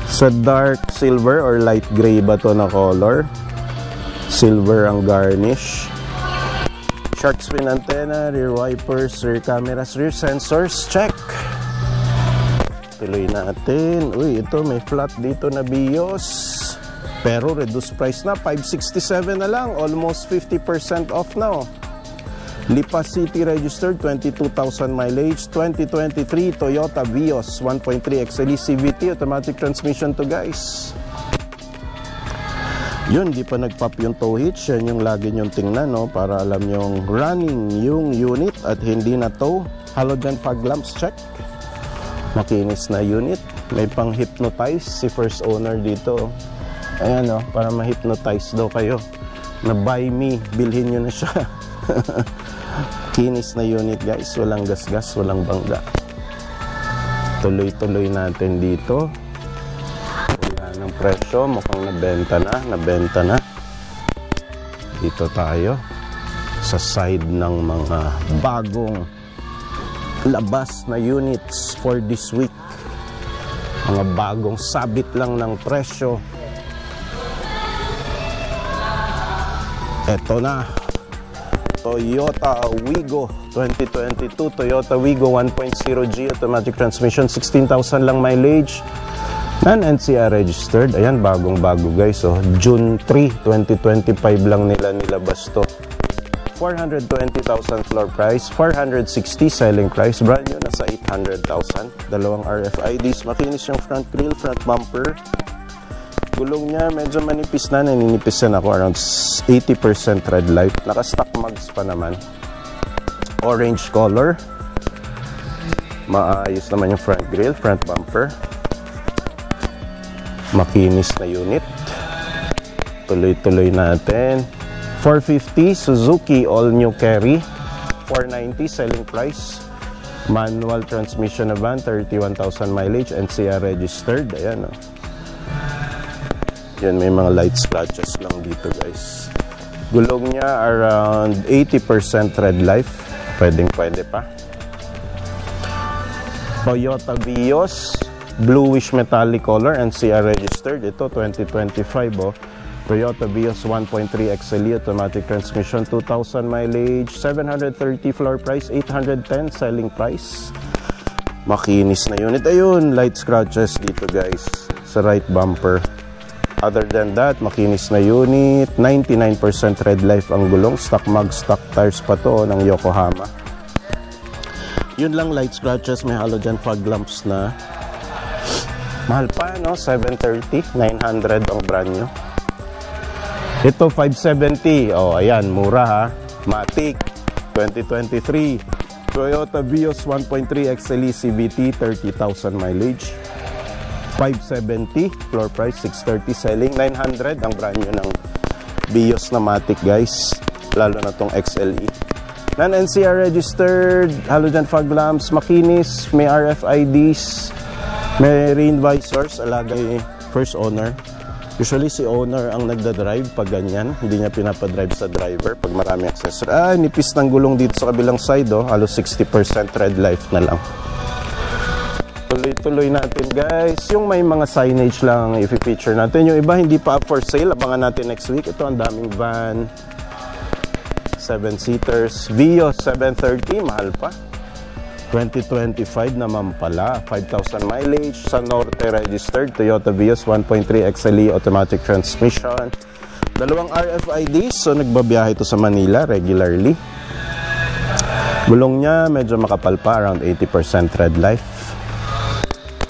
Sa dark silver or light gray ba to na color? Silver ang garnish. Shark fin antenna, rear wipers, rear cameras, rear sensors, check. Tuloy natin. Uy, ito may flat dito na BIOS. Pero reduced price na, 567 na lang. Almost 50% off na. Lipa City registered, 22,000 mileage. 2023 Toyota Vios 1.3 XLE CVT automatic transmission to guys. Yun, di pa nag-pop yung tow hitch. Yan yung lagi nyong tingnan, no? Para alam yung running yung unit at hindi na tow. Halogen fog lamps, check. Makinis na unit. May pang hypnotize si first owner dito. Ayan, no? Para ma-hypnotize daw kayo na buy me, bilhin nyo na siya. Kinis na unit guys, walang gasgas, walang bangga. Tuloy-tuloy natin dito. Wala ng presyo, mukhang nabenta na. Dito tayo sa side ng mga bagong labas na units for this week. Mga bagong sabit lang ng presyo. Eto na, Toyota Wigo 2022, Toyota Wigo 1.0G automatic transmission, 16,000 lang mileage, non-NCR registered. Ayan, bagong-bago guys. Oh. June 3, 2025 lang nila nilabas to. 420,000 floor price, 460 selling price. Brand new, nasa 800,000. Dalawang RFIDs, makinis yung front grille, front bumper. Gulong niya, medyo manipis na. Naninipisan ako around 80% tread life. Naka-stock mugs pa naman. Orange color. Maayos naman yung front grille, front bumper. Makinis na unit. Tuloy-tuloy natin. 450 Suzuki all new carry. 490 selling price. Manual transmission na van, 31,000 mileage, NCR registered. Ayan, oh. Yan, may mga light scratches lang dito guys. Gulong niya around 80% tread life. Pwede pa. Toyota Vios bluish metallic color, NCR registered. Ito 2025 oh. Toyota Vios 1.3 XLE automatic transmission, 2,000 mileage, 730 floor price, 810 selling price. Makinis na unit. Ayun, light scratches dito guys sa right bumper. Other than that, makinis na unit, 99% tread life ang gulong, stock mug, stock tires pa to ng Yokohama. Yun lang, light scratches, may halogen fog lamps na. Mahal pa, no? 730, 900 ang brand new. Ito, 570. Oh, ayan, mura ha. Matic, 2023. Toyota Vios 1.3 XLE CVT, 30,000 mileage. 570 floor price, 630 selling, 900 ang brand new ng Vios na Matic guys, lalo na tong XLE. Non-NCR registered, halogen fog lamps, makinis, may RFIDs, may rain visors, alagay first owner. Usually si owner ang nagda-drive pag ganyan, hindi niya pinapadrive sa driver pag marami accessory. Nipis ng gulong dito sa kabilang side, oh, halos 60% tread life na lang. Tuloy-tuloy natin guys. Yung may mga signage lang i-feature natin. Yung iba hindi pa up for sale. Abangan natin next week. Ito ang daming van. 7-seaters. Vios 730. Mahal pa. 2025 naman pala. 5,000 mileage. Sa Norte registered. Toyota Vios 1.3 XLE automatic transmission. Dalawang RFIDs. So nagbabiyahe ito sa Manila regularly. Gulong niya medyo makapal pa. Around 80% tread life.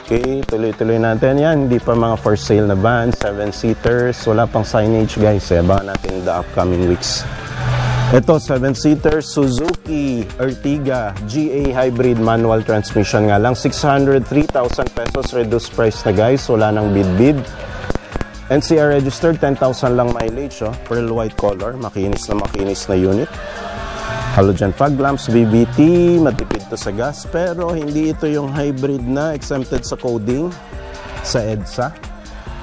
Okay, tuloy-tuloy natin yan. Hindi pa mga for sale na van, 7-seaters. Wala pang signage guys. Abangan natin the upcoming weeks. Ito, 7-seater Suzuki Ertiga GA Hybrid manual transmission nga lang. 603,000 pesos reduced price na guys. Wala nang bid-bid. NCR registered, 10,000 lang mileage. Oh. Pearl white color. Makinis na unit. Halogen fog lamps, VVT. Matipid to sa gas. Pero hindi ito yung hybrid na exempted sa coding sa EDSA.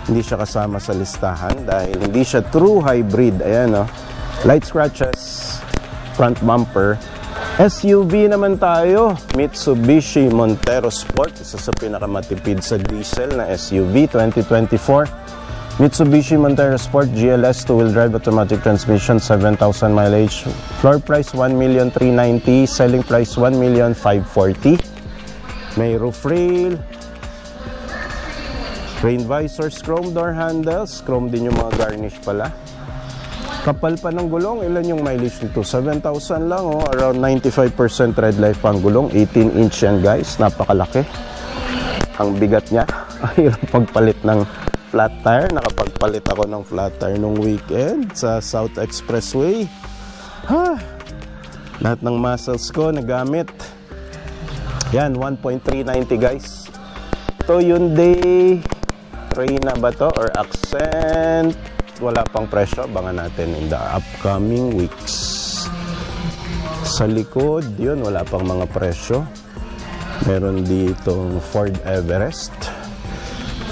Hindi siya kasama sa listahan dahil hindi siya true hybrid. Ayan, oh. Light scratches, front bumper. SUV naman tayo, Mitsubishi Montero Sport, isa sa pinakamatipid sa diesel na SUV 2024. Mitsubishi Montero Sport GLS 2-wheel drive automatic transmission, 7,000 mileage. Floor price 1,390,000, selling price 1,540,000. May roof rail, rain visors, chrome door handles, chrome din yung mga garnish pala. Kapal pa ng gulong, ilan yung mileage nito? 7,000 lang, oh. Around 95% tread life pang gulong. 18-inch yan guys, napakalaki. Ang bigat niya. Hirap pagpalit ng flat tire. Nakapagpalit ako ng flat tire nung weekend sa South Expressway. Lahat ng muscles ko nagamit. Yan, 1.390 guys. Ito Hyundai Reyna ba to? Or Accent? Wala pang presyo, abangan natin in the upcoming weeks. Sa likod, yun, wala pang mga presyo. Meron ditong Ford Everest.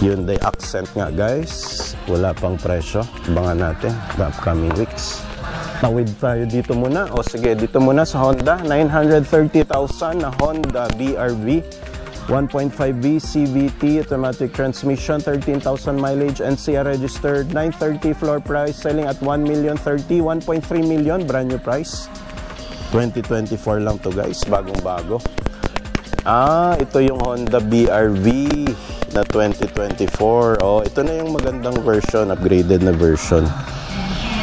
Hyundai Accent nga guys. Wala pang presyo, abangan natin the upcoming weeks. Tawid tayo dito muna. O sige, dito muna sa Honda. 930,000 na Honda BRV. 1.5V CVT automatic transmission, 13,000 mileage, NCR registered, 930 floor price, selling at 1,030,000, 1.3 million brand new price. 2024 lang to guys, bagong-bago. Ito yung Honda BRV na 2024. Oh, ito na yung magandang version, upgraded na version.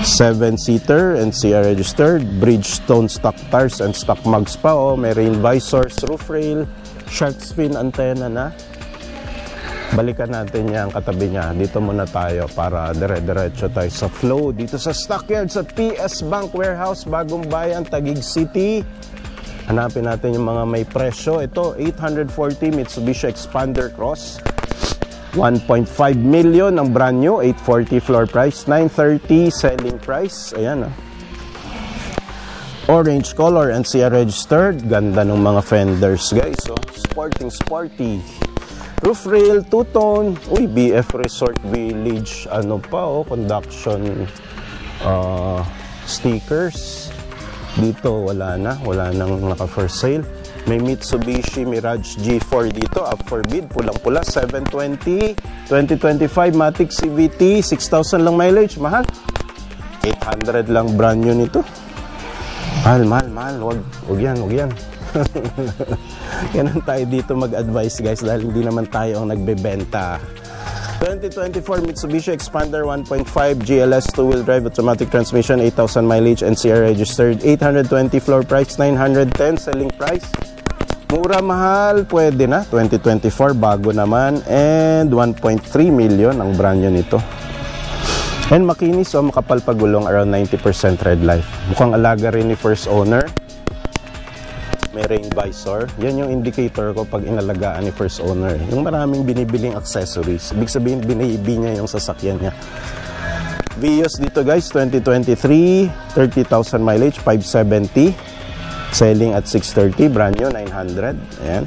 7-seater, NCR registered, Bridgestone stock tires and stock mugs pa. Oh, may rain visors, roof rail, shark fin antenna na. Balikan natin yan, katabi niya. Dito muna tayo para dire-diretso tayo sa flow. Dito sa stockyard sa PS Bank Warehouse, Bagong Bayan, Taguig City. Hanapin natin yung mga may presyo. Ito, 840 Mitsubishi Expander Cross. 1.5 million ang brand new. 840 floor price. 930 selling price. Ayan, oh. Orange color, NCR registered. Ganda ng mga fenders guys. So, sporty. Roof rail, two-tone. Uy, BF Resort Village. Ano pa, oh, conduction stickers. Dito, wala nang naka-for sale. May Mitsubishi Mirage G4 dito. Up for bid, pulang-pula. 720. 2025 Matic CVT. 6,000 lang mileage. Mahal. 800 lang brand new nito. Mahal. Huwag yan. Ganun tayo dito mag-advise guys dahil hindi naman tayo ang nagbebenta. 2024 Mitsubishi Expander 1.5 GLS 2-wheel drive automatic transmission, 8,000 mileage, NCR registered, 820 floor price, 910 selling price. Mura, mahal, pwede na. 2024 bago naman and 1.3 million ang brand new nito. And makinis, o makapal pagulong, around 90% red life. Mukhang alaga rin ni first owner. May rain visor. Yan yung indicator ko pag inalagaan ni first owner. Yung maraming binibiling accessories. Ibig sabihin, binibi niya yung sasakyan niya. Vios dito guys, 2023, 30,000 mileage, 570. Selling at 630, brand new, 900. Ayan.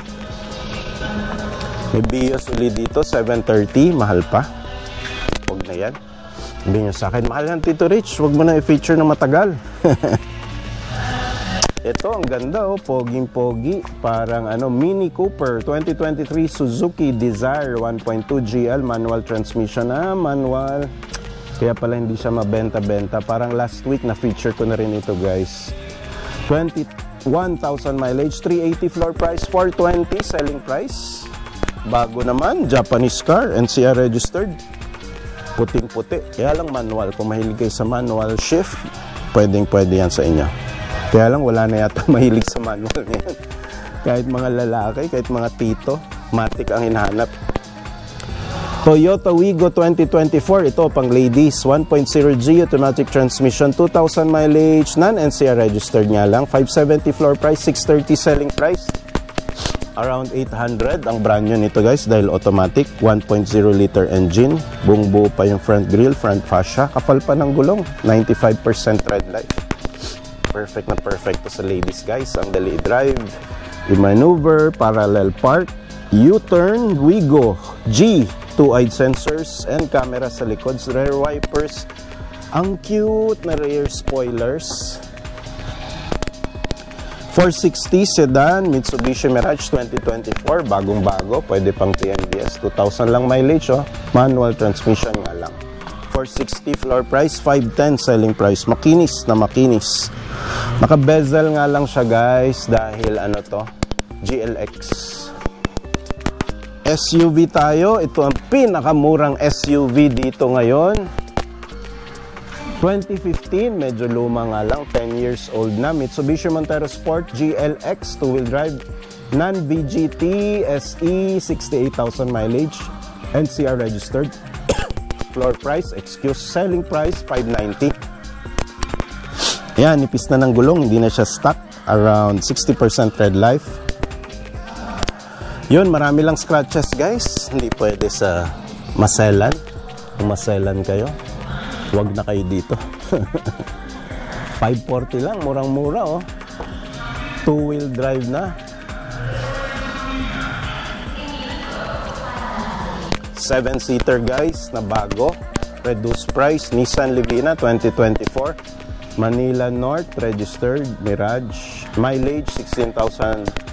May Vios ulit dito, 730, mahal pa. Huwag na yan. Sabi nyo sa akin, mahal yan Tito Rich, huwag mo na i-feature na matagal. Ito, ang ganda, oh, poging-pogi. Parang Mini Cooper 2023 Suzuki Desire 1.2 GL manual transmission. Manual. Kaya pala hindi siya mabenta-benta. Parang last week na feature ko na rin ito guys. 21,000 mileage, 380 floor price, 420 selling price. Bago naman, Japanese car, NCR registered. Puting-puti. Kaya lang manual. Kung mahilig kayo sa manual shift, pwedeng-pwede yan sa inyo. Kaya lang wala na yata mahilig sa manual yan. Kahit mga lalaki, kahit mga tito, matic ang hinahanap. Toyota Wigo 2024, ito pang ladies, 1.0G automatic transmission, 2,000 mileage, non-NCR registered nga lang, 570 floor price, 630 selling price, around 800 ang brand new nito guys dahil automatic, 1.0 liter engine, buong buo pa yung front grille, front fascia, kapal pa ng gulong, 95% tread life. Perfect na perfect to sa ladies guys, ang dali drive, i-maneuver, parallel park, U-turn, Wigo G, 2-eyed sensors and camera sa likod, rear wipers, ang cute na rear spoilers. 460 sedan, Mitsubishi Mirage 2024, bagong-bago, pwede pang TNBS, 2,000 lang mileage, oh. Manual transmission nga lang. 460 floor price, 510 selling price, makinis na makinis. Naka-bezel nga lang siya guys dahil ano to, GLX. SUV tayo, ito ang pinakamurang SUV dito ngayon. 2015, medyo luma nga lang, 10 years old na. Mitsubishi Montero Sport GLX, 2-wheel drive, non-VGT, SE, 68,000 mileage, NCR registered. Floor price, selling price, 590. Yan, nipis na ng gulong, hindi na siya stuck, around 60% tread life. Yun, marami lang scratches guys, hindi pwede sa maselan. Kung maselan kayo, huwag na kayo dito. 540 lang, murang-mura oh. 2-wheel drive na. 7-seater guys, na bago. Reduced price, Nissan Livina 2024. Manila North, registered, Mirage. Mileage, 16,000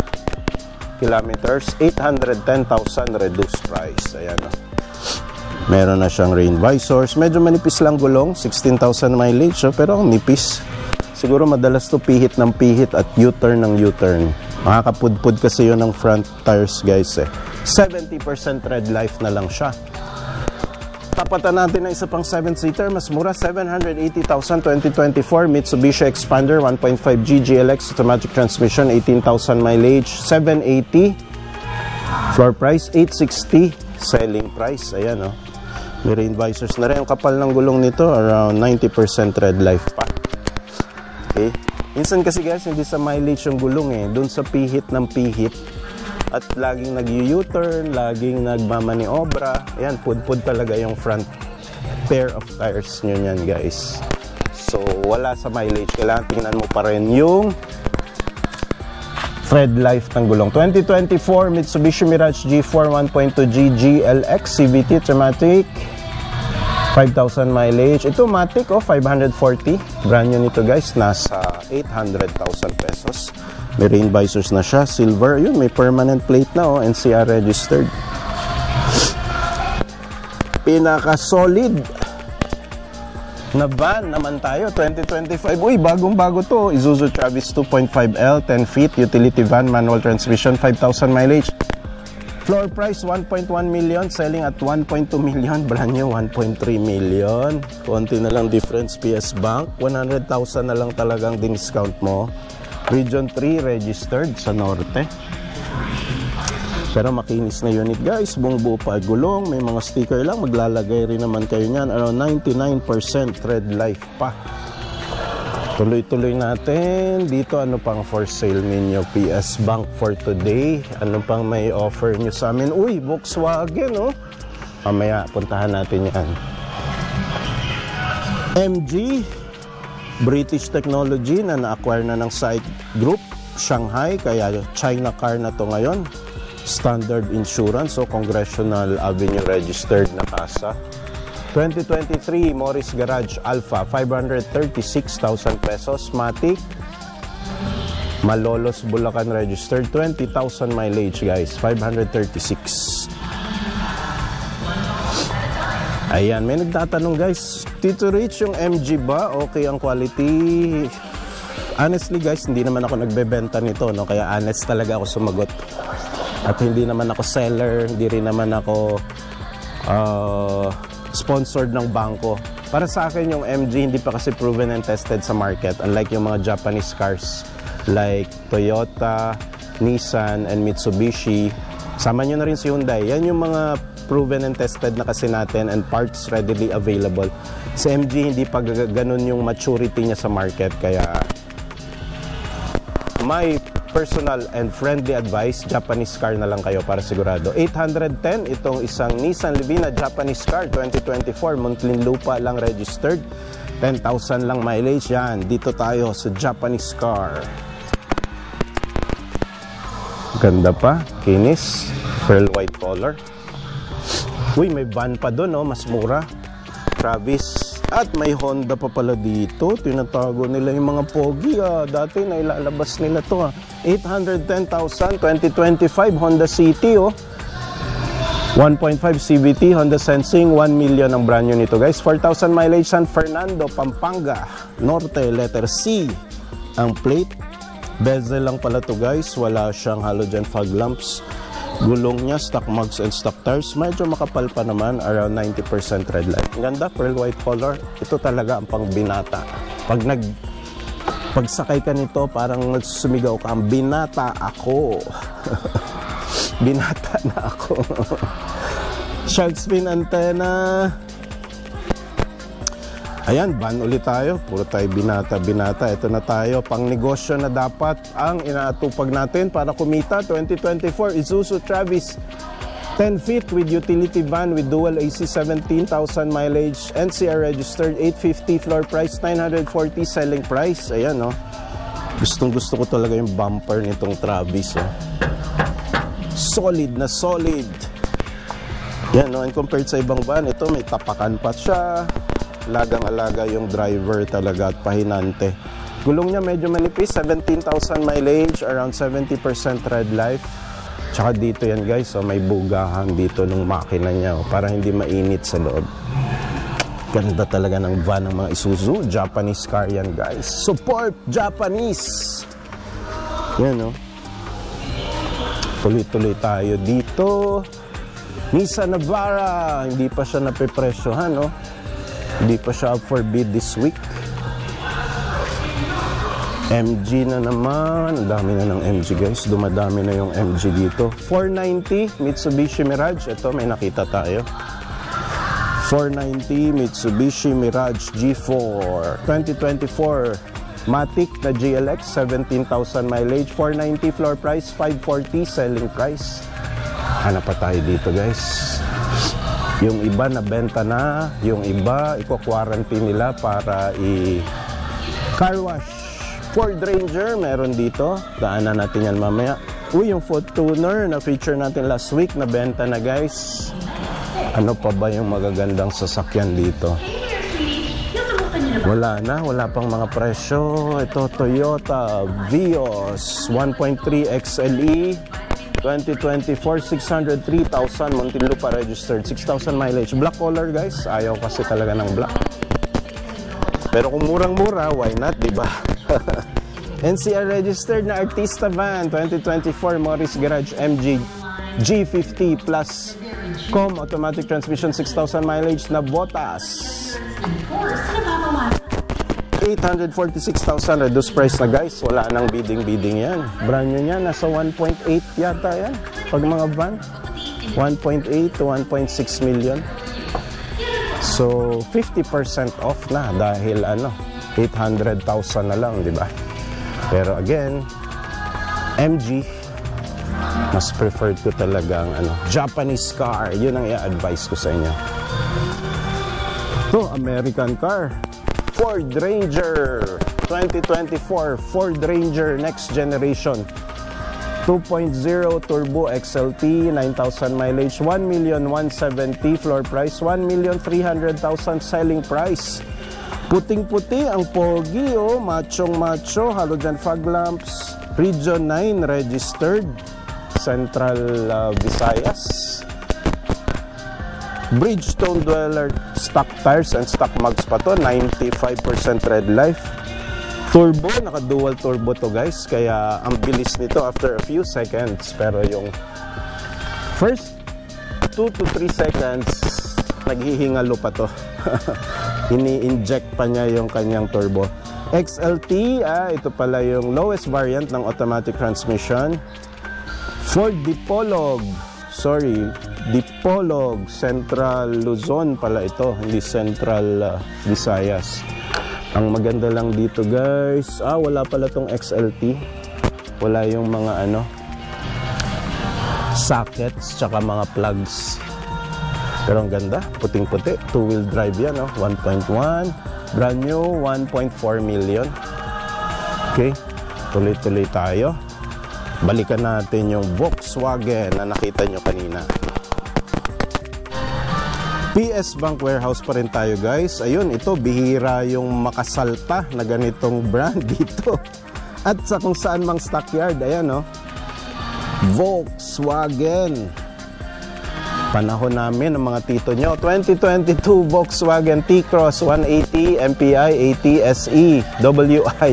kilometers, 810,000 reduced price. Ayan o. Meron na siyang rain visors. Medyo manipis lang gulong, 16,000 mileage. So, pero nipis. Siguro madalas to pihit ng pihit at U-turn ng U-turn. Makakapudpud kasi yun ng front tires guys eh. 70% tread life na lang siya. Tapatan natin ng isa pang 7-seater, mas mura, 780,000 2024 Mitsubishi Expander 1.5G GLX automatic transmission, 18,000 mileage, 780 floor price, 860 selling price. Ayan oh. May rain visors na rin. Ang kapal ng gulong nito, around 90% tread life pa. Okay. Minsan kasi guys, hindi sa mileage yung gulong eh, doon sa pihit ng pihit. At laging nag-U-turn, laging nagmamaniobra. Ayan, pud-pud talaga yung front pair of tires nyo yan guys. So, wala sa mileage. Kailangan tingnan mo pa rin yung tread life ng gulong. 2024 Mitsubishi Mirage G4 1.2G GLX CVT automatic. 5,000 mileage. Ito matic oh, 540. Brand new nito guys, nasa 800,000 pesos. May rain visors na siya, silver. Yun, may permanent plate na oh, NCR registered. Pinaka-solid na van naman tayo, 2025. Uy, bagong-bago to. Isuzu Travis 2.5L, 10 feet, utility van, manual transmission, 5,000 mileage. Floor price, 1.1 million, selling at 1.2 million. Brand new, 1.3 million. Konti na lang difference, PS Bank. 100,000 na lang talagang din-discount mo. Region 3 registered sa norte. Pero makinis na unit guys, buong buo pa gulong, may mga sticker lang, maglalagay rin naman kayo niyan. Around 99% tread life pa. Tuloy-tuloy natin dito. Ano pang for sale ninyo PS Bank for today? Ano pang may offer nyo sa amin? Uy, Volkswagen oh. Mamaya puntahan natin yan. MG British technology na na-acquire na ng SAIC Group Shanghai, kaya China car na to ngayon. Standard insurance, so Congressional Avenue registered na kasa. 2023 Morris Garage Alpha, 536,000 pesos. Matic, Malolos Bulacan registered, 20,000 mileage guys, 536. Ayan, may nagtatanong guys, Tito Rich, yung MG ba okay ang quality? Honestly guys, hindi naman ako nagbebenta nito, no? Kaya honest talaga ako sumagot. At hindi naman ako seller, hindi rin naman ako sponsored ng bangko. Para sa akin yung MG hindi pa kasi proven and tested sa market, unlike yung mga Japanese cars like Toyota, Nissan, and Mitsubishi. Sama nyo na rin si Hyundai. Yan yung mga proven and tested na kasi natin and parts readily available. Sa MG, hindi pa ganun yung maturity niya sa market. Kaya, my personal and friendly advice, Japanese car na lang kayo para sigurado. 810, itong isang Nissan Livina Japanese car, 2024, Muntinlupa lang registered. 10,000 lang mileage yan. Dito tayo sa Japanese car. Ganda pa, kinis, pearl white color. Uy, may van pa doon, oh, mas mura. Travis. At may Honda pa pala dito. Tinatago nila yung mga pogi. Dati nailalabas nila to. 810,000, 2025 Honda City. 1.5 CVT, Honda Sensing, 1 million ang brand new nito guys. 4,000 mileage, San Fernando, Pampanga, Norte, letter C ang plate. Bezel lang pala to guys, wala siyang halogen fog lamps. Gulong niya, stock mugs and stock tires. Medyo makapal pa naman, around 90% red light. Ganda, pearl white color. Ito talaga ang pang binata. Pagsakay ka nito, parang nagsumigaw ka, binata ako. Binata na ako. Shark fin antenna. Ayan, ban ulit tayo. Puro tayo binata. Ito na tayo. Pang negosyo na dapat ang inaatupag natin para kumita. 2024 Isuzu Travis 10 feet with utility van with dual AC, 17,000 mileage, NCR registered, 850 floor price, 940 selling price. Ayan, no. Gustong gusto ko talaga yung bumper nitong Travis. Solid na solid. Yan, no. And compared sa ibang van, ito may tapakan pa siya. Lagang-alaga yung driver talaga at pahinante. Gulong niya medyo manipis, 17,000 mileage, around 70% red life. Tsaka dito yan guys, so may bugahan dito ng makina niya para hindi mainit sa loob. Ganda talaga ng van ng mga Isuzu. Japanese car yan guys. Support Japanese! Yan, no. Tuloy-tuloy tayo dito. Nissan Navara, hindi pa siya napipresyohan, no? Hindi pa siya up for bid this week. MG na naman. Ang dami na ng MG guys. Dumadami na yung MG dito. 490 Mitsubishi Mirage. Ito may nakita tayo. 490 Mitsubishi Mirage G4 2024 Matic na GLX, 17,000 mileage, 490 floor price, 540 selling price. Hanap pa tayo dito guys. Yung iba nabenta na, yung iba i-quarantine nila para car wash. Ford Ranger meron dito, daanan natin yan mamaya. Uy, yung foot tuner na feature natin last week, nabenta na guys. Ano pa ba yung magagandang sasakyan dito? Wala na, wala pang mga presyo. Ito Toyota Vios 1.3 XLE 2024, 603,000 Muntinlupa registered, 6,000 mileage. Black color guys, ayaw kasi talaga ng black. Pero kung murang-mura, why not, diba? NCR registered na Artista van 2024 Morris Garage MG G50 plus com automatic transmission, 6,000 mileage na botas. 846,000 reduced price na guys. Wala nang bidding yan. Brand new yan, nasa 1.8 yata yan pag mga van, 1.8 to 1.6 million. So 50% off na dahil 800,000 na lang, di ba? Pero again, MG mas preferred ko talagang Japanese car. Yun ang i-advise ko sa inyo. Ito, American car. Ford Ranger 2024 Ford Ranger next generation 2.0 turbo XLT, 9,000 mileage, 1,170,000 floor price, 1,300,000 selling price. Puting-puti ang pogi, machong-macho, halogen fog lamps, Region 9 registered, Central Visayas. Bridgestone Dweller, stock tires and stock mugs pa to, 95% red life. Turbo, naka-dual turbo to guys, kaya ang bilis nito after a few seconds. Pero yung first 2 to 3 seconds, naghihingalo pa to. Ini-inject pa niya yung kanyang turbo. XLT, ito pala yung lowest variant ng automatic transmission. Ford Dipolog, sorry, Dipolog, Central Luzon pala ito, hindi Central Visayas. Ang maganda lang dito guys, wala pala tong XLT. Wala yung mga sockets tsaka mga plugs. Pero ang ganda, puting-puti. 2-wheel drive yan, 1.1. Brand new, 1.4 million. Okay, tuloy-tuloy tayo. Balikan natin yung Volkswagen na nakita nyo kanina. PS Bank Warehouse pa rin tayo guys. Ayun, ito bihira yung makasalta na ganitong brand dito. At sa kung saan mang stockyard, ayan Volkswagen. Panahon namin ng mga tito nyo. 2022 Volkswagen T-Cross 180 MPI 80 SE WI.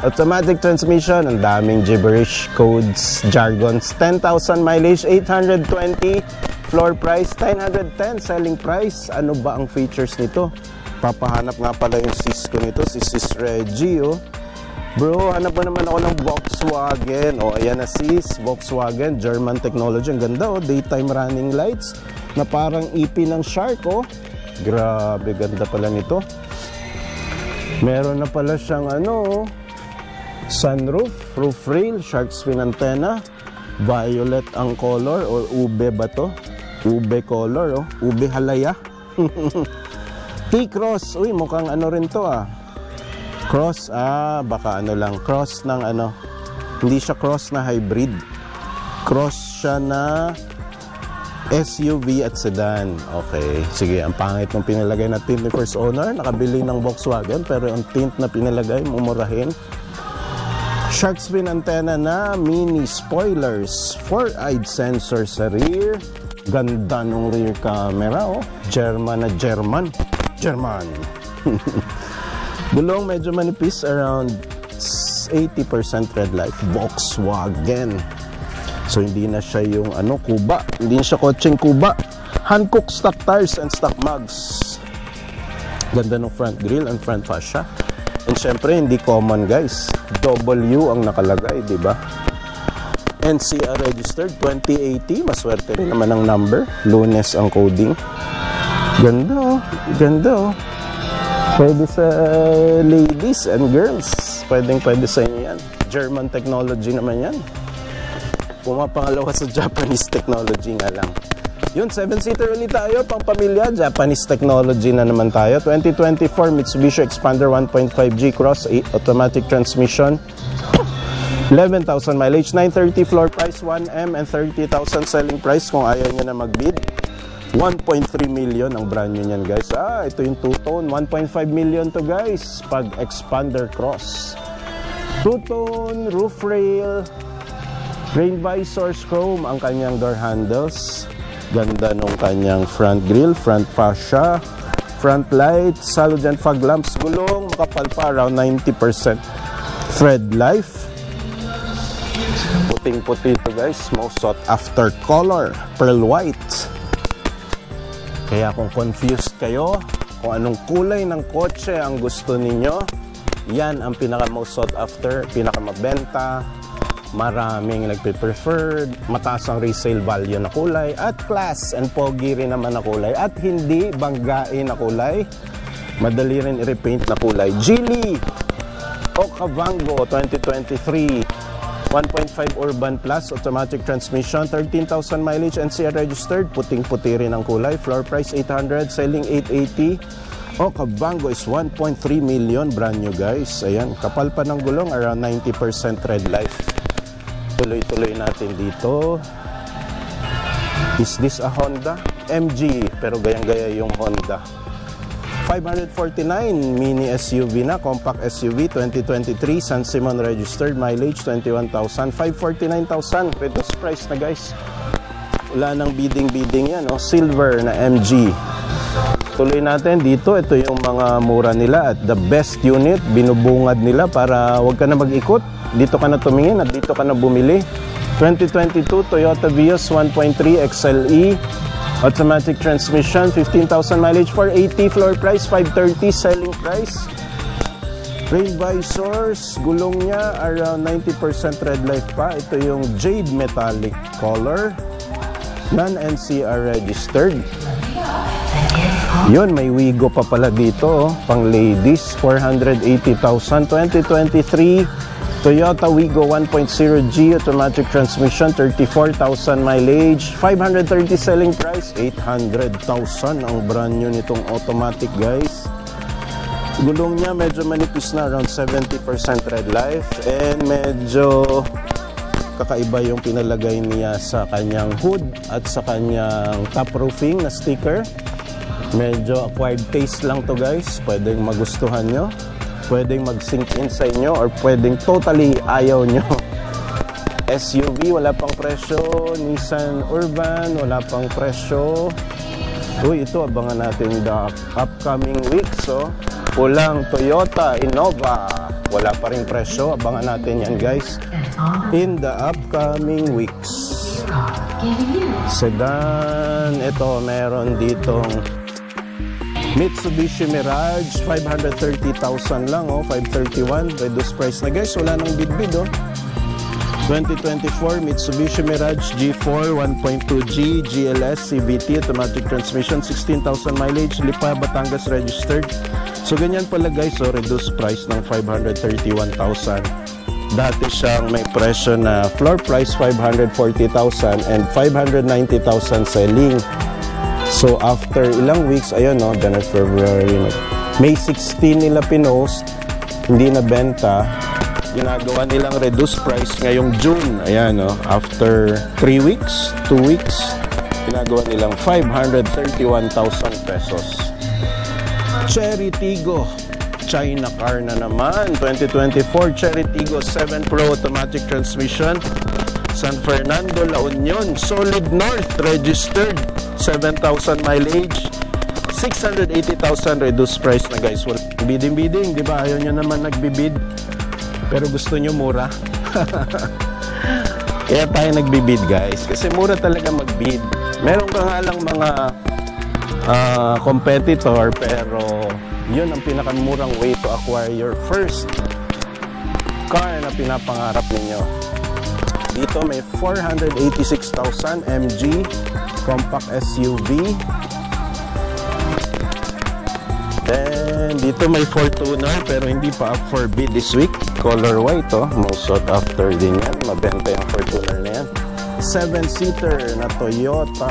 Automatic transmission. Ang daming gibberish codes, jargons. 10,000 mileage, 820. Floor price, 910. Selling price. Ano ba ang features nito? Papahanap nga pala yung sis ko nito, si Sis Reggie, Bro, hanap ba naman ako ng Volkswagen? Ayan na sis, Volkswagen, German technology. Ang ganda, daytime running lights na parang ipi ng shark, Grabe, ganda pala nito. Meron na pala siyang sunroof, roof rail, shark's fin antenna. Violet ang color, or ube ba to? Ube color, ube halaya. T-Cross, mukhang rin to, Cross, baka lang, cross ng hindi siya cross na hybrid. Cross siya na SUV at sedan. Okay, sige, ang pangit ng pinalagay na tint ni first owner. Nakabili ng Volkswagen, pero ang tint na pinalagay, mumurahin. Shark's fin antenna na mini spoilers. 4-eyed sensor sa rear. Ganda nung rear camera, German na German. Gulong medyo manipis, around 80% red light. Volkswagen. So hindi na siya yung kuba. Hindi na siya kotseng kuba. Hankook stock tires and stock mugs. Ganda ng front grille and front fascia. And syempre hindi common guys. W ang nakalagay, di ba? NCR registered 2080. Maswerte rin naman ang number. Lunes ang coding. Ganda, ganda. Pwede sa ladies and girls. Pwede sa inyo yan. German technology naman yan. Pumapangalawa sa Japanese technology nga lang. Yun, 7-seater ulit tayo, pang pamilya. Japanese technology na naman tayo. 2024 Mitsubishi Expander 1.5G Cross automatic transmission. 11,000 mileage, 930 floor price, 1M and 30,000 selling price kung ayaw nyo na mag-bid. 1.3 million ang brand new niyan guys. Ito yung two-tone. 1.5 million to guys pag Expander Cross. Two-tone, roof rail, rain visors, chrome ang kanyang door handles. Ganda nung kanyang front grille, front fascia, front lights, halogen fog lamps, gulong, makapal pa, around 90% thread life. Puting-puti ito guys. Most sought after color, pearl white. Kaya kung confused kayo kung anong kulay ng kotse ang gusto ninyo, yan ang pinaka most sought after, pinaka mabenta, maraming nagpe-preferred, mataas ang resale value na kulay, at class and pogi rin naman na kulay, at hindi banggain na kulay, madali rin i-repaint na kulay. Geely Okavango 2023 1.5 Urban Plus, automatic transmission, 13,000 mileage, NCR registered, puting-puti rin ang kulay, floor price 800, selling 880. Okavango is 1.3 million, brand new guys. Ayan, kapal pa ng gulong, around 90% red life. Tuloy-tuloy natin dito. Is this a Honda? MG, pero gayang-gaya yung Honda. 549 mini SUV na, compact SUV 2023, San Simon registered, mileage 21,000, 549,000 reduced price na guys. Wala nang bidding yan, silver na MG. Tuloy natin dito, ito yung mga mura nila at the best unit, binubungad nila para wag ka na mag-ikot, dito ka na tumingin at dito ka na bumili. 2022 Toyota Vios 1.3 XLE automatic transmission, 15,000 mileage, 480 floor price, 530 selling price. Rain visors, gulong niya around 90% red light pa. Ito yung jade metallic color. non-NCR registered. Yun, may Wigo pa pala dito, pang ladies, 480,000. 2023 Toyota Wigo 1.0G automatic transmission, 34,000 mileage, 530 selling price, 800,000 ang brand new nitong automatic, guys. Gulong niya medyo manipis na, around 70% red life, and medyo kakaiba yung pinalagay niya sa kanyang hood at sa kanyang top roofing na sticker. Medyo acquired taste lang to, guys. Pwedeng magustuhan nyo, pwedeng mag-sink in sa inyo, or pwedeng totally ayaw nyo. SUV, wala pang presyo. Nissan Urban, wala pang presyo. Uy, ito, abangan natin the upcoming weeks. So, pulang Toyota Innova, wala pa rin presyo. Abangan natin yan, guys, in the upcoming weeks. Sedan, ito, meron ditong Mitsubishi Mirage, 530,000 lang, 531, reduced price na, guys, wala nang bid-bid, 2024 Mitsubishi Mirage G4 1.2G GLS CVT automatic transmission, 16,000 mileage, Lipa, Batangas registered. So ganyan pala, guys, reduced price ng 531,000. Dati siyang may presyo na floor price 540,000 and 590,000 selling. So after ilang weeks, ayan, January, February, May 16 nila pinost, hindi na benta. Ginagawa nilang reduced price ngayong June. Ayan, after 3 weeks, 2 weeks, ginagawa nilang 531,000 pesos. Cherry Tiggo, China car na naman. 2024 Cherry Tiggo 7 Pro automatic transmission, San Fernando, La Union, Solid North registered, 7,000 mileage, 680,000 reduced price na, guys. Bidding, di ba? Ayaw nyo naman nagbibid, pero gusto nyo mura. Kaya tayo nagbibid, guys, kasi mura talaga magbid. Meron ka nga lang mga competitor, pero yun ang pinakamurang way to acquire your first car na pinapangarap ninyo. Dito may 486,000 MG compact SUV. Then dito may Fortuner, pero hindi pa up for bid this week. Color white, most sought after din yan. Mabenta yung Fortuner na yan. 7-seater na Toyota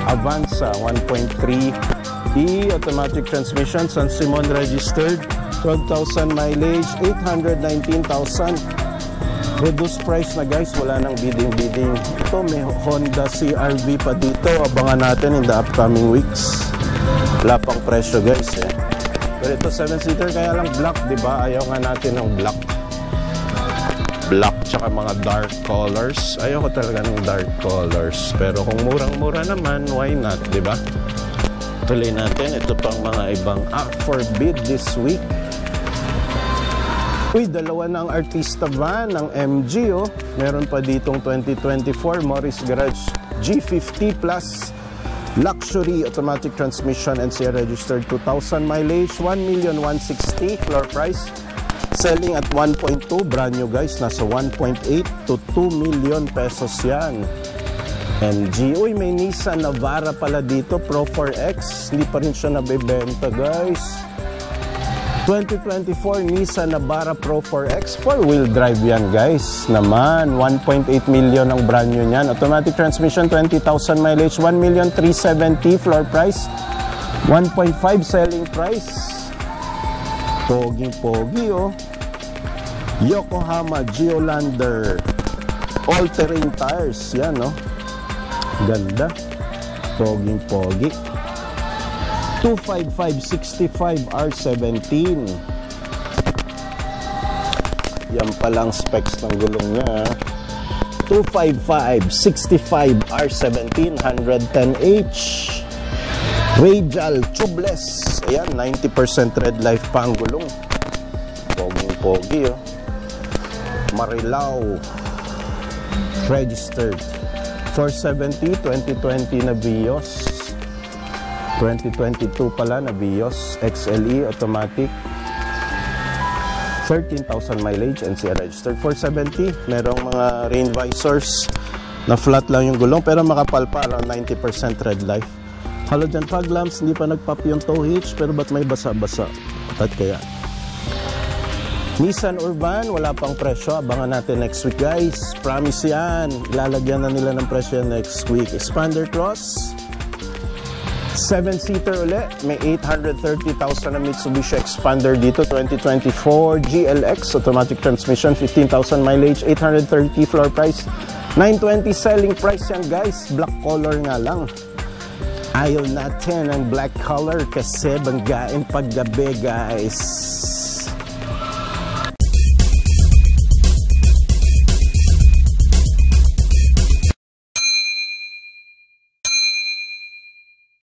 Avanza 1.3E automatic transmission, San Simon registered, 12,000 mileage, 819,000 reduced price na, guys. Wala nang bidding. Ito may Honda CR-V pa dito, abangan natin in the upcoming weeks. Wala pang presyo, guys, Pero ito 7-seater, kaya lang black, diba? Ayaw nga natin ng black tsaka mga dark colors. Ayaw ko talaga ng dark colors, pero kung murang-mura naman, why not, diba? Tuloy natin, ito pang mga ibang up for bid this week. Uy, dalawa ng Artista van ng MG, Meron pa ditong 2024 Morris Garage G50 Plus Luxury automatic transmission, NCR registered, 2,000 mileage, 1,160,000 floor price. Selling at 1.2, brand new, guys, nasa 1.8 to 2 million pesos yan. MG. Uy, may Nissan Navara pala dito, Pro 4X. Hindi pa rin siya nabibenta, guys. 2024 Nissan Navara Pro 4X, 4-wheel drive yan, guys. Naman, 1.8 million ang brand new niyan. Automatic transmission, 20,000 mileage, 1,370,000 floor price, 1.5 selling price. Pogi, Yokohama Geolander all-terrain tires, yan, ganda, pogi. 255/65 R17. Yan palang specs ng gulong niya. 255/65 R17 110H. Radial tubeless. Ayan, 90% red life pa ang gulong. Pogi, Marilao registered. 470 2020 na Vios. 2022 pala na Vios XLE automatic, 13,000 mileage, NCR registered. 470, merong mga rain visors, Na flat lang yung gulong pero makapal pa, around 90% tread life. Halogen fog lamps, hindi pa nag-pop yung tow hitch pero ba't may basa-basa? Ba't kaya? Nissan Urban, wala pang presyo. Abangan natin next week guys. Promise yan. Ilalagyan na nila ng presyo next week. Expander Cross. 7-seater ulit. May 830,000 na Mitsubishi Expander dito. 2024 GLX. Automatic transmission. 15,000 mileage. 830 floor price. 920 selling price yan guys. Black color nga lang. Ayaw natin ang black color kasi banggain paggabi guys.